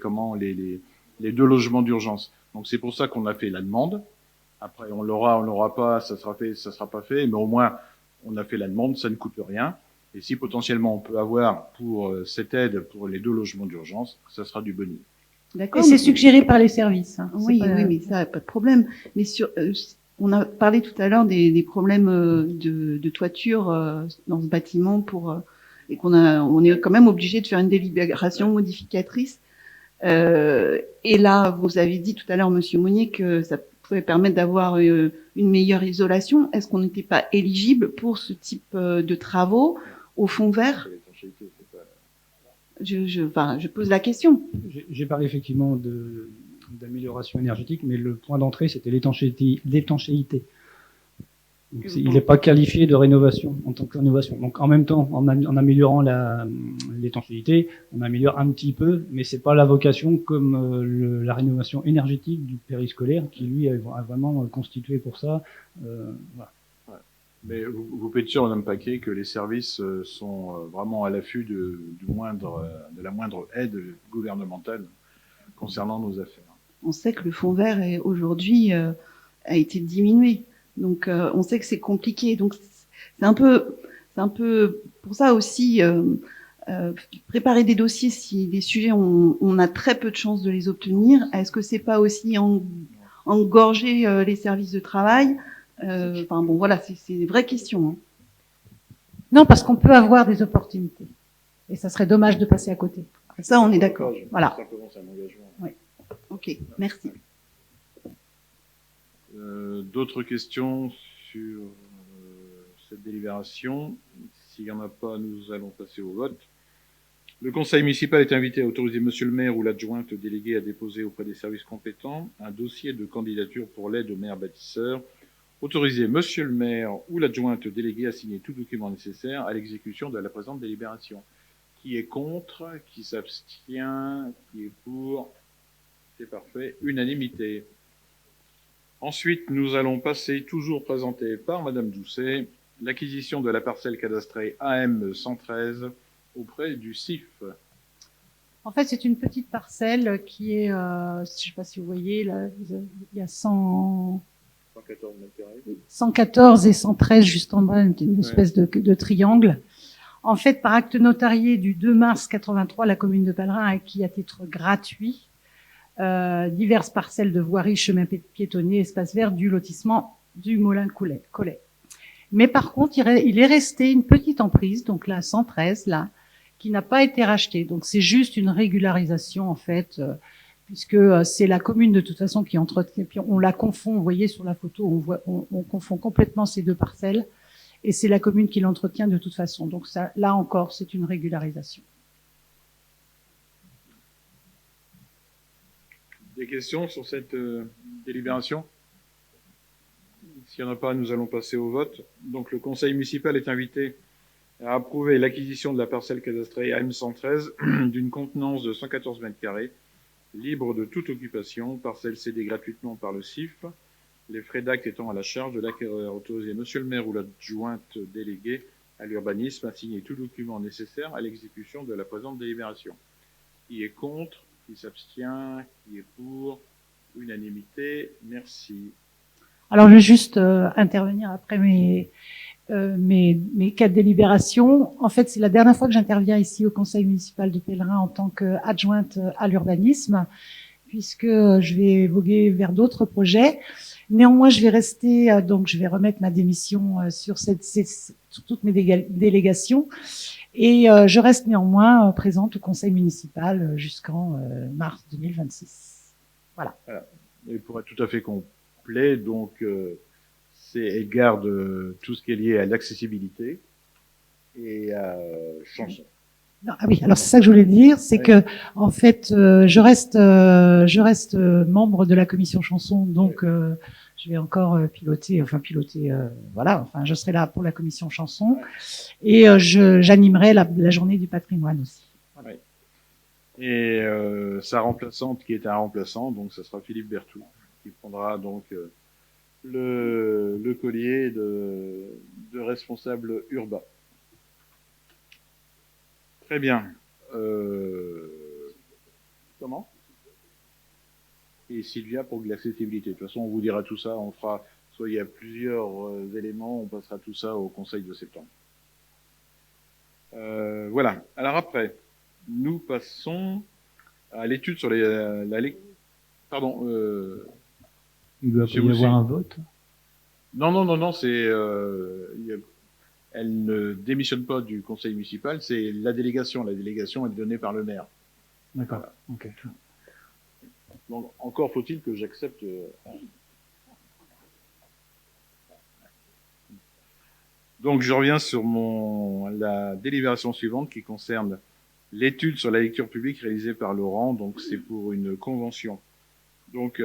2 logements d'urgence. Donc, c'est pour ça qu'on a fait la demande. Après, on l'aura pas, ça sera pas fait. Mais au moins, on a fait la demande, ça ne coûte rien. Et si potentiellement on peut avoir pour cette aide pour les 2 logements d'urgence, ça sera du bonus. D'accord. Et c'est suggéré par les services. Hein. Oui, mais ça, pas de problème. Mais on a parlé tout à l'heure des problèmes de toiture dans ce bâtiment et on est quand même obligé de faire une délibération modificatrice. Et là, vous avez dit tout à l'heure, Monsieur Monnier, que ça pouvait permettre d'avoir une meilleure isolation. Est-ce qu'on n'était pas éligible pour ce type de travaux au fond vert? Je pose la question. J'ai parlé effectivement d'amélioration énergétique, mais le point d'entrée, c'était l'étanchéité. Donc, il n'est pas qualifié de rénovation en tant que rénovation. Donc, en même temps, en améliorant l'étanchéité, on améliore un petit peu, mais c'est pas la vocation comme la rénovation énergétique du périscolaire, qui lui a vraiment constitué pour ça. Voilà. Mais vous pouvez être sûr, Madame Paquet, que les services sont vraiment à l'affût de la moindre aide gouvernementale concernant nos affaires. On sait que le fonds vert aujourd'hui a été diminué, donc on sait que c'est compliqué. Donc c'est un peu pour ça aussi préparer des dossiers si des sujets on a très peu de chances de les obtenir. Est-ce que c'est pas aussi engorger les services de travail? Enfin bon, voilà, c'est des vraies questions. Hein. Non, parce qu'on peut avoir des opportunités. Et ça serait dommage de passer à côté. Ça, on est d'accord. Voilà. Simplement, c'est un engagement. Oui. Ok, merci. D'autres questions sur cette délibération? S'il n'y en a pas, nous allons passer au vote. Le conseil municipal est invité à autoriser monsieur le maire ou l'adjointe déléguée à déposer auprès des services compétents un dossier de candidature pour l'aide au maire bâtisseur. Autoriser monsieur le maire ou l'adjointe déléguée à signer tout document nécessaire à l'exécution de la présente délibération. Qui est contre? Qui s'abstient? Qui est pour? C'est parfait. Unanimité. Ensuite, nous allons passer, toujours présenté par madame Doucet, l'acquisition de la parcelle cadastrée AM 113 auprès du CIF. En fait, c'est une petite parcelle qui est, je ne sais pas si vous voyez, là, il y a 114 mètres carrés. 114 et 113 juste en bas, une espèce de triangle. En fait, par acte notarié du 2 mars 83, la commune de Pellerin a acquis à titre gratuit diverses parcelles de voiries, chemins piétonniers, espaces verts du lotissement du Molin-Collet. Mais par contre, il est resté une petite emprise, donc la 113, là, qui n'a pas été rachetée. Donc c'est juste une régularisation, en fait, puisque c'est la commune de toute façon qui entretient. Puis on la confond, vous voyez sur la photo, on confond complètement ces 2 parcelles, et c'est la commune qui l'entretient de toute façon. Donc ça, là encore, c'est une régularisation. Des questions sur cette délibération? S'il n'y en a pas, nous allons passer au vote. Donc le conseil municipal est invité à approuver l'acquisition de la parcelle cadastrée AM113 d'une contenance de 114 mètres carrés, libre de toute occupation, parcelle cédée gratuitement par le CIF, les frais d'acte étant à la charge de l'acquéreur. Autoriser monsieur le maire ou l'adjointe déléguée à l'urbanisme à signer tout document nécessaire à l'exécution de la présente délibération. Qui est contre? Qui s'abstient? Qui est pour? Unanimité. Merci. Alors, je vais juste intervenir après mes 4 délibérations. En fait, c'est la dernière fois que j'interviens ici au Conseil municipal de Pèlerin en tant qu'adjointe à l'urbanisme, puisque je vais voguer vers d'autres projets. Néanmoins, je vais rester, donc je vais remettre ma démission sur toutes mes délégations, et je reste néanmoins présente au Conseil municipal jusqu'en mars 2026. Voilà. Et pour être tout à fait complet, donc elle garde tout ce qui est lié à l'accessibilité et à Chanson. Non, ah oui, alors c'est ça que je voulais dire, c'est que en fait, je reste membre de la commission Chanson, donc je vais encore piloter, voilà, enfin je serai là pour la commission Chanson, et j'animerai la journée du patrimoine aussi. Voilà. Ouais. Et sa remplaçante, qui est un remplaçant, donc ça sera Philippe Berthoud, qui prendra donc le collier de responsable urbain. Très bien. Comment? Et Sylvia pour l'accessibilité. De toute façon, on vous dira tout ça. On fera, soit il y a plusieurs éléments, on passera tout ça au Conseil de septembre. Voilà. Alors après, nous passons à l'étude sur pardon. Il doit y avoir un vote. Non, c'est elle ne démissionne pas du conseil municipal, c'est la délégation. La délégation est donnée par le maire. D'accord. Voilà. Ok. Donc, encore faut-il que j'accepte. Donc, je reviens sur la délibération suivante qui concerne l'étude sur la lecture publique réalisée par Laurent. Donc, c'est pour une convention. Donc,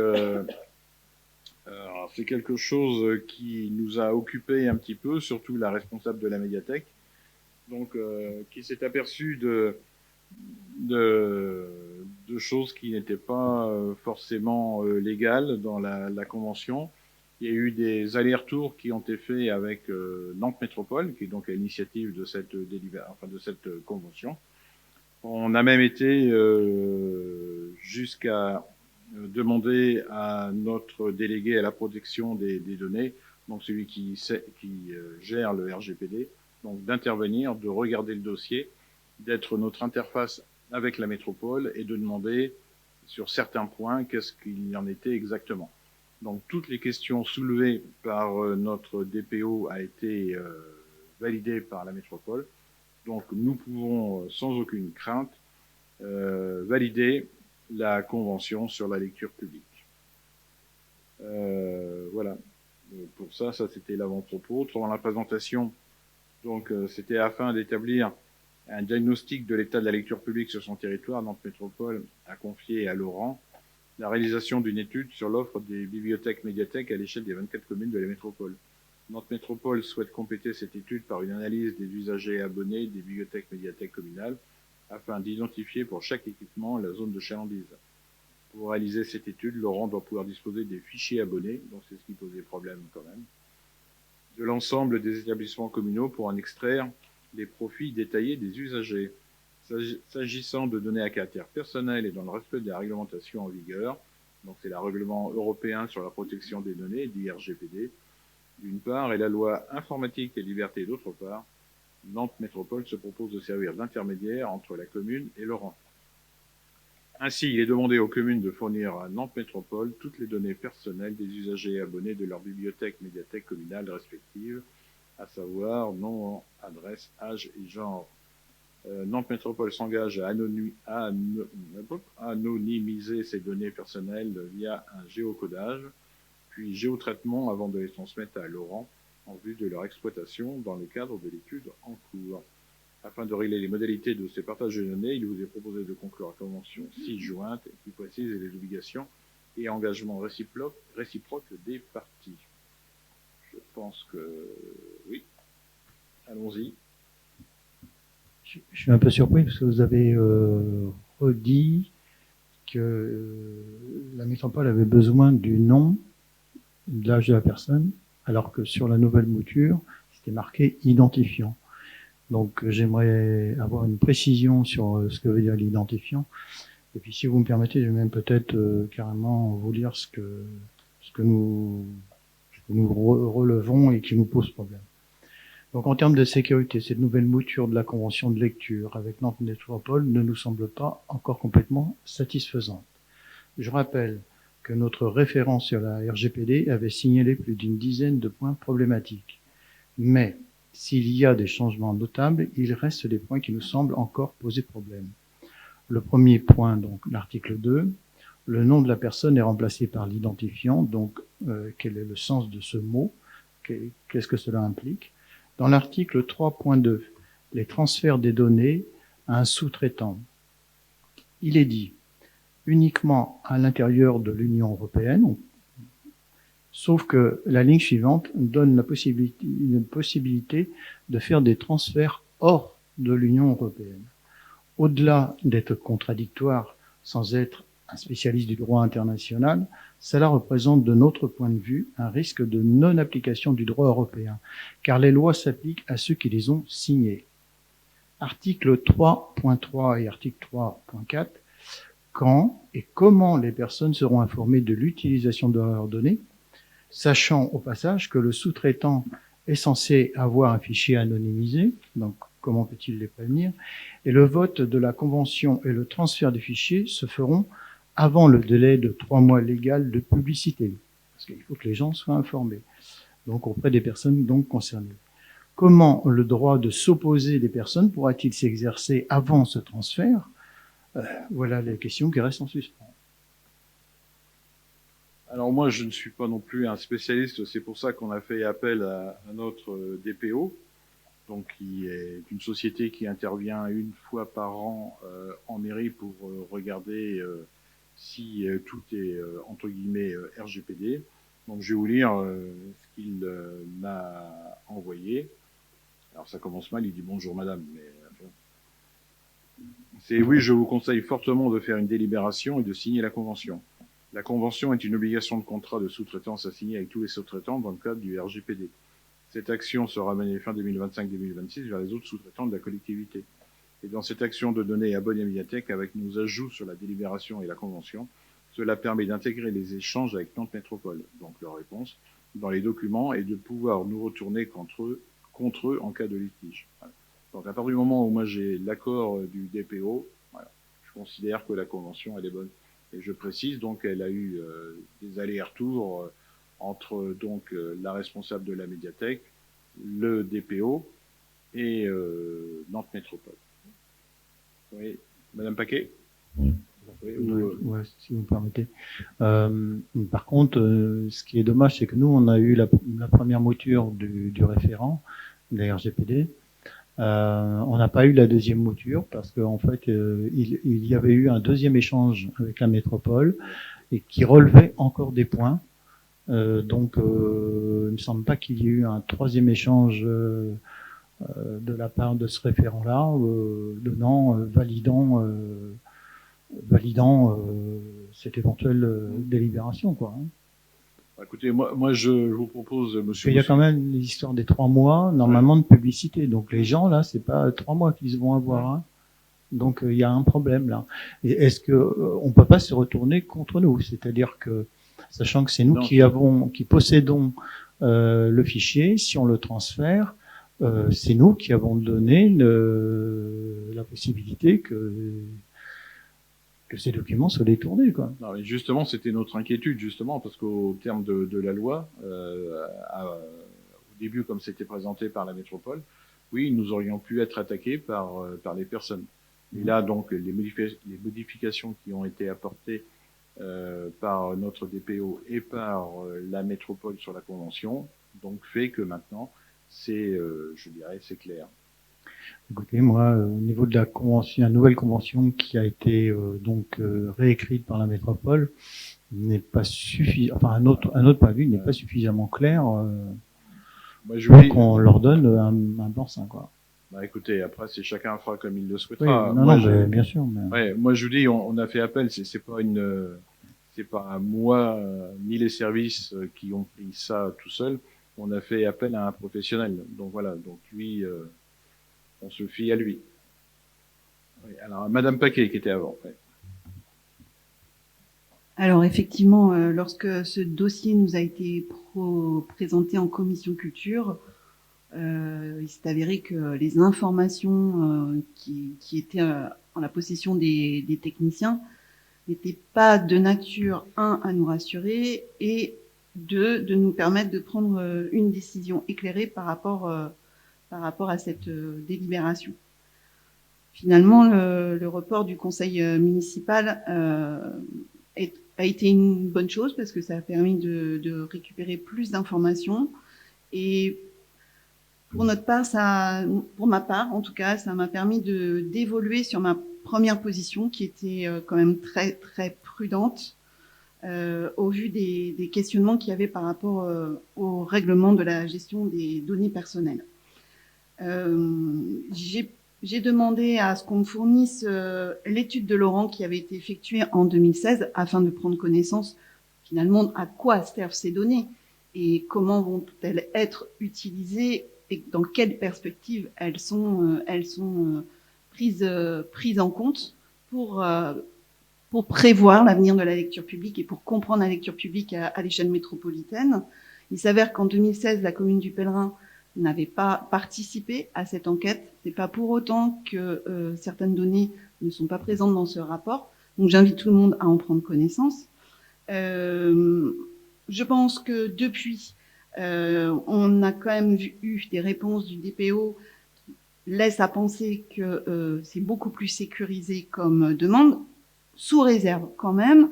c'est quelque chose qui nous a occupé un petit peu, surtout la responsable de la médiathèque, donc qui s'est aperçue de choses qui n'étaient pas forcément légales dans la convention. Il y a eu des allers-retours qui ont été faits avec Nantes Métropole, qui est donc à l'initiative de cette convention. On a même été jusqu'à demander à notre délégué à la protection des données, donc celui qui gère le RGPD, donc d'intervenir, de regarder le dossier, d'être notre interface avec la métropole et de demander sur certains points qu'est-ce qu'il y en était exactement. Donc toutes les questions soulevées par notre DPO a été validées par la métropole. Donc nous pouvons sans aucune crainte valider la convention sur la lecture publique. Voilà. Pour ça c'était l'avant-propos. Dans la présentation, donc c'était afin d'établir un diagnostic de l'état de la lecture publique sur son territoire. Nantes Métropole a confié à Laurent la réalisation d'une étude sur l'offre des bibliothèques médiathèques à l'échelle des 24 communes de la métropole. Nantes Métropole souhaite compléter cette étude par une analyse des usagers et abonnés des bibliothèques médiathèques communales afin d'identifier pour chaque équipement la zone de chalandise. Pour réaliser cette étude, Laurent doit pouvoir disposer des fichiers abonnés, donc c'est ce qui posait problème quand même, de l'ensemble des établissements communaux pour en extraire les profits détaillés des usagers. S'agissant de données à caractère personnel et dans le respect de la réglementation en vigueur, donc c'est le règlement européen sur la protection des données, dit RGPD, d'une part, et la loi informatique et liberté d'autre part, Nantes Métropole se propose de servir d'intermédiaire entre la commune et Laurent. Ainsi, il est demandé aux communes de fournir à Nantes Métropole toutes les données personnelles des usagers et abonnés de leur bibliothèque médiathèque communale respective, à savoir nom, adresse, âge et genre. Nantes Métropole s'engage à anonymiser ces données personnelles via un géocodage, puis géotraitement avant de les transmettre à Laurent en vue de leur exploitation dans le cadre de l'étude en cours. Afin de régler les modalités de ces partages de données, il vous est proposé de conclure la convention ci-jointe qui précise les obligations et engagements réciproques des parties. Je pense que oui. Allons-y. Je suis un peu surpris parce que vous avez redit que la métropole avait besoin du nom, de l'âge de la personne, alors que sur la nouvelle mouture, c'était marqué identifiant. Donc j'aimerais avoir une précision sur ce que veut dire l'identifiant. Et puis si vous me permettez, je vais même peut-être carrément vous lire ce que nous relevons et qui nous pose problème. Donc en termes de sécurité, cette nouvelle mouture de la convention de lecture avec Nantes Métropole ne nous semble pas encore complètement satisfaisante. Je rappelle que notre référent sur la RGPD avait signalé plus d'une dizaine de points problématiques. Mais s'il y a des changements notables, il reste des points qui nous semblent encore poser problème. Le premier point, donc l'article 2, le nom de la personne est remplacé par l'identifiant, donc quel est le sens de ce mot, qu'est-ce que cela implique. Dans l'article 3.2, les transferts des données à un sous-traitant, il est dit uniquement à l'intérieur de l'Union européenne, sauf que la ligne suivante donne une possibilité de faire des transferts hors de l'Union européenne. Au-delà d'être contradictoire sans être un spécialiste du droit international, cela représente de notre point de vue un risque de non-application du droit européen, car les lois s'appliquent à ceux qui les ont signées. Article 3.3 et article 3.4, quand et comment les personnes seront informées de l'utilisation de leurs données, sachant au passage que le sous-traitant est censé avoir un fichier anonymisé, donc comment peut-il les prévenir, et le vote de la convention et le transfert des fichiers se feront avant le délai de 3 mois légal de publicité, parce qu'il faut que les gens soient informés, donc auprès des personnes donc concernées. Comment le droit de s'opposer des personnes pourra-t-il s'exercer avant ce transfert? Voilà les questions qui restent en suspens. Alors moi, je ne suis pas non plus un spécialiste, c'est pour ça qu'on a fait appel à notre DPO, donc qui est une société qui intervient une fois par an en mairie pour regarder si tout est entre guillemets RGPD. Donc je vais vous lire ce qu'il m'a envoyé. Alors ça commence mal, il dit bonjour madame, mais c'est oui, je vous conseille fortement de faire une délibération et de signer la convention. La convention est une obligation de contrat de sous-traitance à signer avec tous les sous-traitants dans le cadre du RGPD. Cette action sera menée fin 2025-2026 vers les autres sous-traitants de la collectivité. Et dans cette action de donner à bonne médiathèque avec nos ajouts sur la délibération et la convention, cela permet d'intégrer les échanges avec Nantes Métropole, donc leur réponse, dans les documents et de pouvoir nous retourner contre eux en cas de litige. Voilà. Donc à partir du moment où moi j'ai l'accord du DPO, voilà, je considère que la convention elle est bonne. Et je précise donc elle a eu des allers-retours entre donc la responsable de la médiathèque, le DPO et Nantes Métropole. Oui, Madame Paquet. Oui. Ouais, si vous me permettez. Par contre, ce qui est dommage, c'est que nous, on a eu la première mouture du référent, de la RGPD. On n'a pas eu la deuxième mouture parce qu'en fait, il y avait eu un deuxième échange avec la métropole et qui relevait encore des points. Donc, il ne me semble pas qu'il y ait eu un troisième échange de la part de ce référent-là, validant cette éventuelle délibération, quoi. Écoutez, moi je vous propose, monsieur. Il y a quand même l'histoire des 3 mois, normalement, de publicité. Donc les gens, là, c'est pas 3 mois qu'ils vont avoir. Hein. Donc il y a un problème, là. Et est-ce que on peut pas se retourner contre nous? C'est-à-dire que, sachant que c'est nous qui possédons le fichier, si on le transfère, c'est nous qui avons donné la possibilité que ces documents soient détournés, quoi. Non, mais justement, c'était notre inquiétude, justement, parce qu'au terme de la loi, au début, comme c'était présenté par la métropole, oui, nous aurions pu être attaqués par les personnes. Et là, donc, les modifications qui ont été apportées par notre DPO et par la métropole sur la convention, donc fait que maintenant, c'est, je dirais, c'est clair. Écoutez, moi, au niveau de la convention, la nouvelle convention qui a été réécrite par la métropole n'est pas suffisant. Enfin, un autre point de vue n'est pas suffisamment clair. Donc, on leur donne un blanc-seing, quoi. Bah, écoutez, après, c'est chacun fera comme il le souhaitera. Oui, bien sûr. Mais... Ouais, moi, je vous dis, on a fait appel. C'est pas moi ni les services qui ont pris ça tout seul. On a fait appel à un professionnel. Donc voilà. Donc lui. on se fie à lui. Oui, alors, Madame Paquet, qui était avant. Ouais. Alors effectivement, lorsque ce dossier nous a été présenté en commission culture, il s'est avéré que les informations qui étaient en la possession des techniciens n'étaient pas de nature, un, à nous rassurer, et deux, de nous permettre de prendre une décision éclairée par rapport à cette délibération. Finalement, le report du conseil municipal a été une bonne chose parce que ça a permis de récupérer plus d'informations. Et pour notre part, pour ma part, en tout cas, ça m'a permis d'évoluer sur ma première position qui était quand même très, très prudente au vu des questionnements qu'il y avait par rapport au règlement de la gestion des données personnelles. J'ai demandé à ce qu'on me fournisse l'étude de Laurent qui avait été effectuée en 2016 afin de prendre connaissance finalement à quoi servent ces données et comment vont-elles être utilisées et dans quelle perspective elles sont prises en compte pour prévoir l'avenir de la lecture publique et pour comprendre la lecture publique à l'échelle métropolitaine. Il s'avère qu'en 2016, la commune du Pèlerin n'avait pas participé à cette enquête. C'est pas pour autant que certaines données ne sont pas présentes dans ce rapport. Donc j'invite tout le monde à en prendre connaissance. Je pense que depuis, on a quand même eu des réponses du DPO qui laissent à penser que c'est beaucoup plus sécurisé comme demande, sous réserve quand même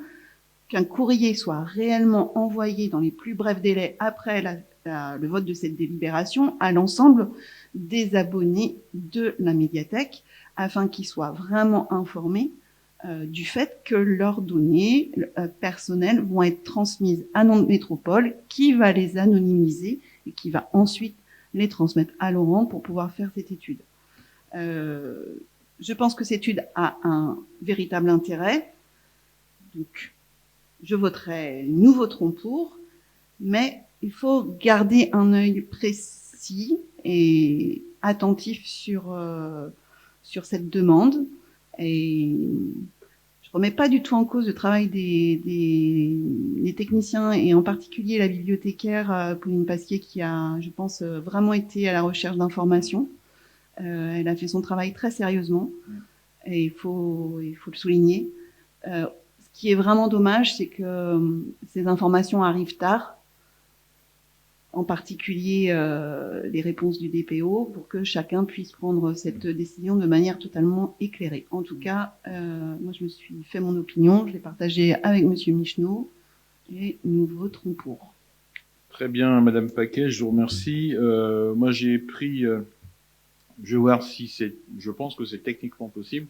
qu'un courrier soit réellement envoyé dans les plus brefs délais après le vote de cette délibération à l'ensemble des abonnés de la médiathèque afin qu'ils soient vraiment informés du fait que leurs données personnelles vont être transmises à Nantes Métropole qui va les anonymiser et qui va ensuite les transmettre à Laurent pour pouvoir faire cette étude. Je pense que cette étude a un véritable intérêt. Donc, nous voterons pour, mais il faut garder un œil précis et attentif sur cette demande. Et je remets pas du tout en cause le travail des techniciens et en particulier la bibliothécaire Pauline Pasquier qui a, je pense, vraiment été à la recherche d'informations. Elle a fait son travail très sérieusement et il faut le souligner. Ce qui est vraiment dommage, c'est que ces informations arrivent tard, en particulier les réponses du DPO, pour que chacun puisse prendre cette décision de manière totalement éclairée. En tout cas, moi je me suis fait mon opinion, je l'ai partagée avec Monsieur Michneau, et nous voterons pour. Très bien, Madame Paquet, je vous remercie. Moi j'ai pris... je vais voir si je pense que c'est techniquement possible,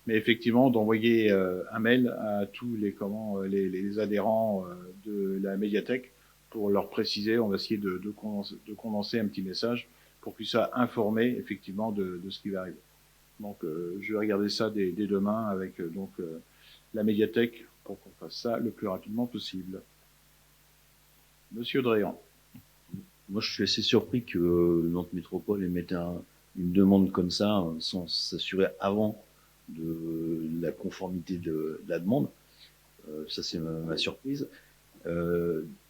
mais effectivement d'envoyer un mail à tous les adhérents de la médiathèque pour leur préciser. On va essayer de condenser un petit message pour qu'ils soient informés effectivement de ce qui va arriver. Donc je vais regarder ça dès demain avec la médiathèque pour qu'on fasse ça le plus rapidement possible. Monsieur Dréan. Moi, je suis assez surpris que Nantes Métropole émette une demande comme ça sans s'assurer avant de la conformité de la demande. Ça, c'est ma surprise.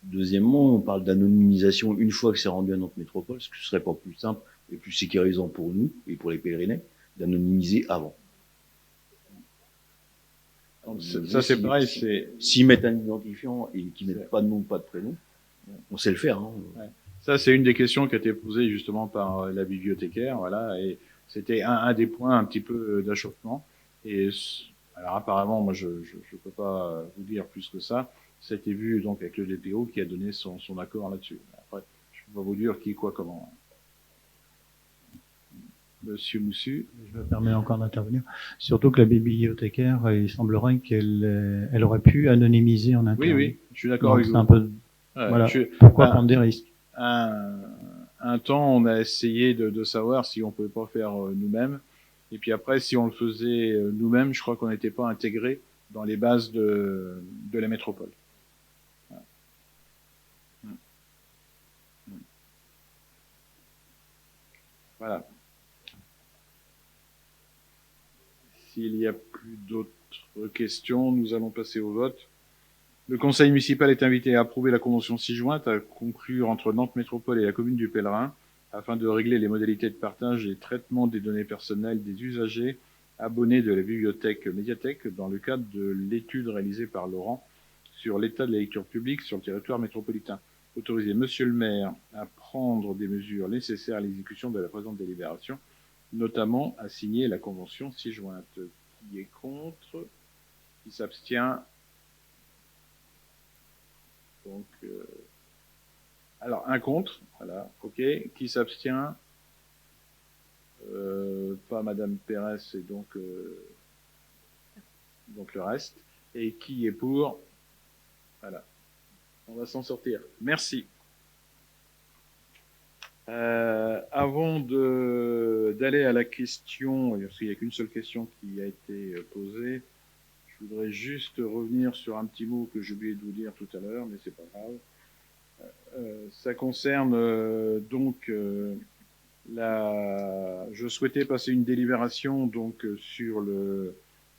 Deuxièmement, on parle d'anonymisation une fois que c'est rendu à Nantes Métropole. Est-ce que ce serait pas plus simple et plus sécurisant pour nous et pour les pèlerinais d'anonymiser avant? Donc, ça, c'est pareil. S'ils mettent un identifiant et qu'ils mettent pas de nom, pas de prénom, on sait le faire. Hein. Ouais. Ça, c'est une des questions qui a été posée justement par la bibliothécaire, voilà, et c'était un des points un petit peu d'achoppement. Et alors apparemment, moi, je peux pas vous dire plus que ça. Ça a été vu donc avec le DPO qui a donné son accord là-dessus. Après, je peux pas vous dire qui, quoi, comment. Monsieur Moussu. Je me permets encore d'intervenir. Surtout que la bibliothécaire, il semblerait qu'elle aurait pu anonymiser en interne. Oui, je suis d'accord avec vous. C'est un peu, voilà. Pourquoi prendre des risques? Un temps, on a essayé de savoir si on pouvait pas faire nous-mêmes. Et puis après, si on le faisait nous-mêmes, je crois qu'on n'était pas intégré dans les bases de la métropole. Voilà. S'il n'y a plus d'autres questions, nous allons passer au vote. Le conseil municipal est invité à approuver la convention ci-jointe à conclure entre Nantes Métropole et la commune du Pèlerin afin de régler les modalités de partage et traitement des données personnelles des usagers abonnés de la bibliothèque médiathèque dans le cadre de l'étude réalisée par Laurent sur l'état de la lecture publique sur le territoire métropolitain. Autoriser Monsieur le maire à prendre des mesures nécessaires à l'exécution de la présente délibération, notamment à signer la convention ci-jointe. Qui est contre? Qui s'abstient? Donc, alors, un contre, voilà, ok. Qui s'abstient? Pas Madame Pérez et donc le reste. Et qui est pour? Voilà. On va s'en sortir. Merci. Avant d'aller à la question, parce qu'il n'y a qu'une seule question qui a été posée, je voudrais juste revenir sur un petit mot que j'ai oublié de vous dire tout à l'heure, mais c'est pas grave. Ça concerne je souhaitais passer une délibération donc sur le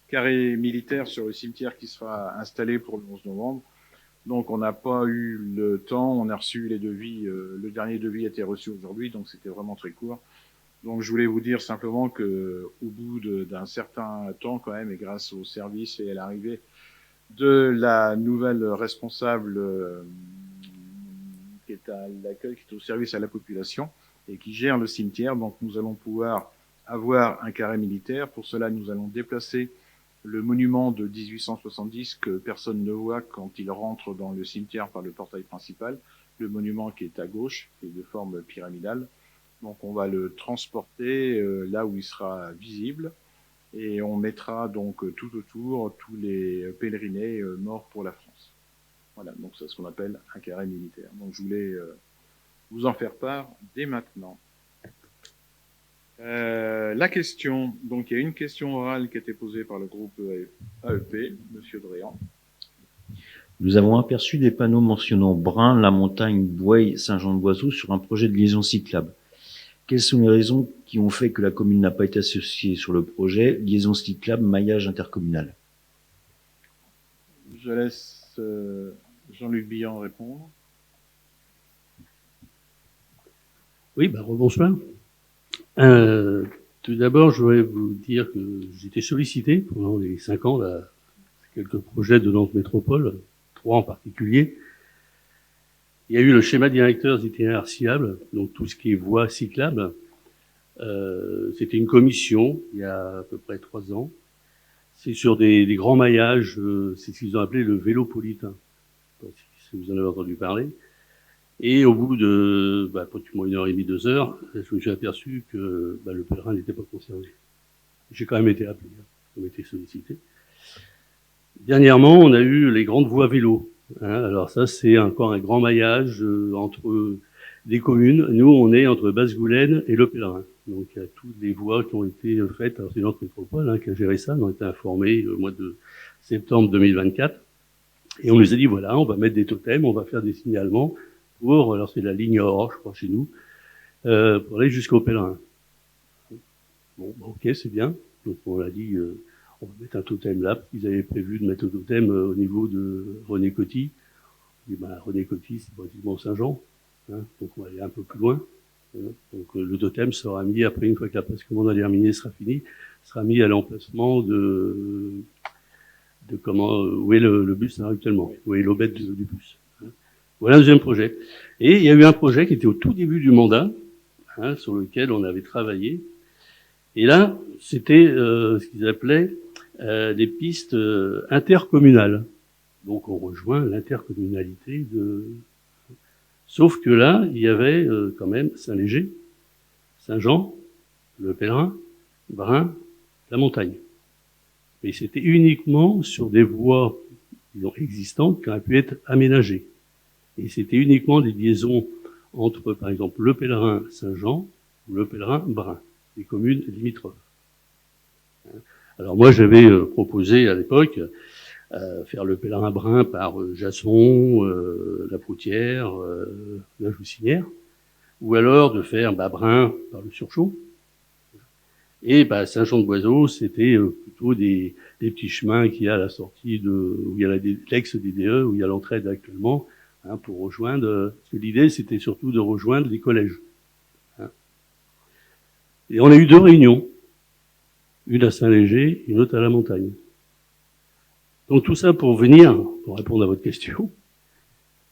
carré militaire sur le cimetière qui sera installé pour le 11 novembre. Donc on n'a pas eu le temps, on a reçu les devis, le dernier devis a été reçu aujourd'hui, donc c'était vraiment très court. Donc je voulais vous dire simplement que au bout d'un certain temps quand même, et grâce au service et à l'arrivée de la nouvelle responsable qui est à l'accueil, qui est au service à la population et qui gère le cimetière, donc nous allons pouvoir avoir un carré militaire. Pour cela, nous allons déplacer le monument de 1870 que personne ne voit quand il rentre dans le cimetière par le portail principal, le monument qui est à gauche, qui est de forme pyramidale. Donc on va le transporter là où il sera visible et on mettra donc tout autour tous les pèlerinés morts pour la France. Voilà, donc c'est ce qu'on appelle un carré militaire. Donc je voulais vous en faire part dès maintenant. La question, donc il y a une question orale qui a été posée par le groupe AEP, Monsieur Dréan. Nous avons aperçu des panneaux mentionnant Brin, La Montagne, Boueil, Saint-Jean-de-Boiseau sur un projet de liaison cyclable. Quelles sont les raisons qui ont fait que la commune n'a pas été associée sur le projet liaison cyclable, maillage intercommunal? Je laisse Jean-Luc Billan répondre. Oui, rebonsoir. Tout d'abord, je voudrais vous dire que j'ai été sollicité pendant les 5 ans, là, quelques projets de Nantes Métropole, 3 en particulier. Il y a eu le schéma directeur des itinéraires sciables, donc tout ce qui est voies cyclables. C'était une commission, il y a à peu près 3 ans. C'est sur des grands maillages, c'est ce qu'ils ont appelé le vélopolitain. Si vous en avez entendu parler. Et au bout de pratiquement 1h30, 2 heures, je me suis aperçu que le pèlerin n'était pas concerné. J'ai quand même été appelé, on a été sollicité. Dernièrement, on a eu les grandes voies vélo. Alors ça, c'est encore un grand maillage entre des communes. Nous, on est entre Basse-Goulaine et le Pèlerin. Donc il y a toutes les voies qui ont été faites. Alors c'est Nantes Métropole qui a géré ça. On a été informés au mois de septembre 2024. Et on nous a dit, voilà, on va mettre des totems, on va faire des signalements pour, alors c'est la ligne or, je crois, chez nous, pour aller jusqu'au Pèlerin. Bon, ok, c'est bien. Donc on a dit, on va mettre un totem là, parce qu'ils avaient prévu de mettre un totem au niveau de René Coty. Et René Coty, c'est pratiquement Saint-Jean, donc on va aller un peu plus loin. Donc le totem sera mis, après, une fois que la passe commande indéterminée sera finie, sera mis à l'emplacement de où est le bus actuellement, où est l'aubette du bus. Voilà un deuxième projet. Et il y a eu un projet qui était au tout début du mandat, sur lequel on avait travaillé. Et là, c'était ce qu'ils appelaient des pistes intercommunales. Donc on rejoint l'intercommunalité Sauf que là, il y avait quand même Saint-Léger, Saint-Jean, le Pèlerin, Brin, la Montagne. Mais c'était uniquement sur des voies existantes qui auraient pu être aménagées. Et c'était uniquement des liaisons entre, par exemple, le Pèlerin Saint-Jean ou le Pèlerin Brin, les communes limitrophes. Alors moi, j'avais proposé à l'époque faire le Pèlerin Brin par Jasson, la Proutière, la Joussinière, ou alors de faire Brin par le Surchaud. Et Saint-Jean-de-Boiseau, c'était plutôt des petits chemins qu'il y a à la sortie où il y a l'ex-DDE, où il y a l'entraide actuellement, hein, pour rejoindre. Parce que l'idée, c'était surtout de rejoindre les collèges. Hein. Et on a eu 2 réunions, une à Saint-Léger, une autre à la Montagne. Donc tout ça pour répondre à votre question,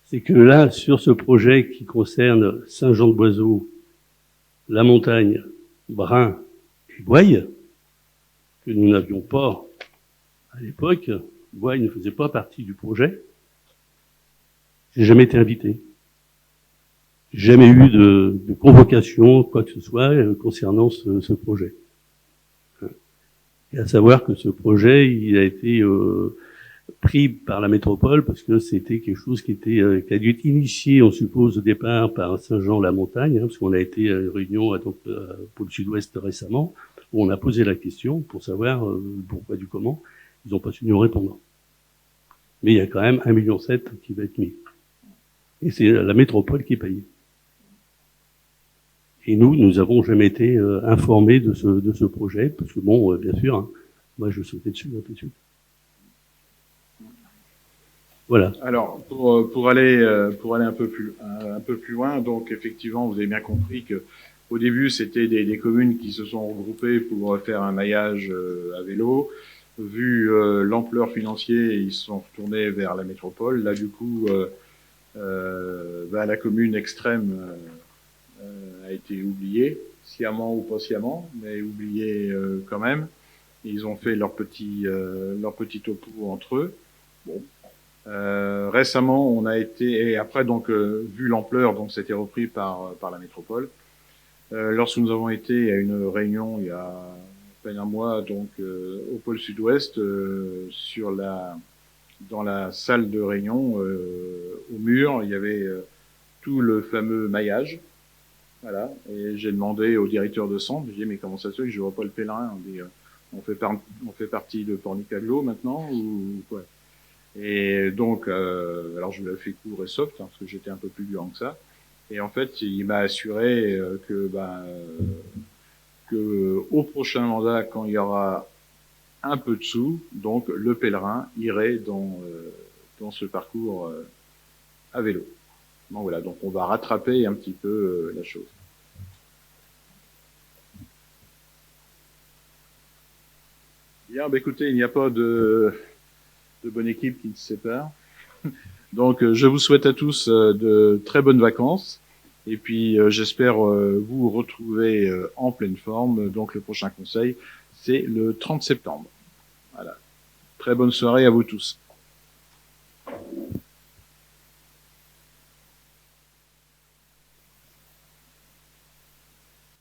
c'est que là, sur ce projet qui concerne Saint-Jean-de-Boiseau, la Montagne, Brin et Boye, que nous n'avions pas à l'époque, Boye ne faisait pas partie du projet, j'ai jamais été invité. J'ai jamais eu de convocation, quoi que ce soit, concernant ce projet. Et à savoir que ce projet, il a été pris par la métropole parce que c'était quelque chose qui a dû être initié, on suppose, au départ par Saint-Jean-la-Montagne, hein, parce qu'on a été à une réunion pour le Sud-Ouest récemment, où on a posé la question pour savoir pourquoi du comment. Ils n'ont pas su nous répondre. Mais il y a quand même 1,7 million qui va être mis. Et c'est la métropole qui paye. Et nous avons jamais été informés de ce projet, parce que bon, bien sûr, hein, moi je sautais dessus un peu dessus. Voilà. Alors, pour aller un peu plus loin, donc effectivement, vous avez bien compris que au début, c'était des communes qui se sont regroupées pour faire un maillage à vélo. Vu l'ampleur financière, ils se sont retournés vers la métropole. Là, du coup, la commune extrême a été oubliée, sciemment ou pas sciemment, mais oubliée quand même. Ils ont fait leur petit topo entre eux. Bon. Récemment, on a été, et après donc vu l'ampleur, donc c'était repris par la métropole. Lorsque nous avons été à une réunion il y a à peine un mois, donc au pôle Sud-Ouest, dans la salle de réunion, au mur, il y avait tout le fameux maillage. Voilà. Et j'ai demandé au directeur de centre, j'ai dit mais comment ça se fait que je vois pas le pèlerin? On dit on fait partie de Pornicaglo maintenant ou quoi? Et donc, alors je lui ai fait court et soft, hein, parce que j'étais un peu plus grand que ça. Et en fait, il m'a assuré que au prochain mandat, quand il y aura un peu de sous, donc le pèlerin irait dans ce parcours à vélo. Bon voilà, donc on va rattraper un petit peu la chose. Bien, écoutez, il n'y a pas de bonne équipe qui ne se sépare. Donc, je vous souhaite à tous de très bonnes vacances. Et puis, j'espère vous retrouver en pleine forme. Donc, le prochain conseil, c'est le 30 septembre. Voilà. Très bonne soirée à vous tous.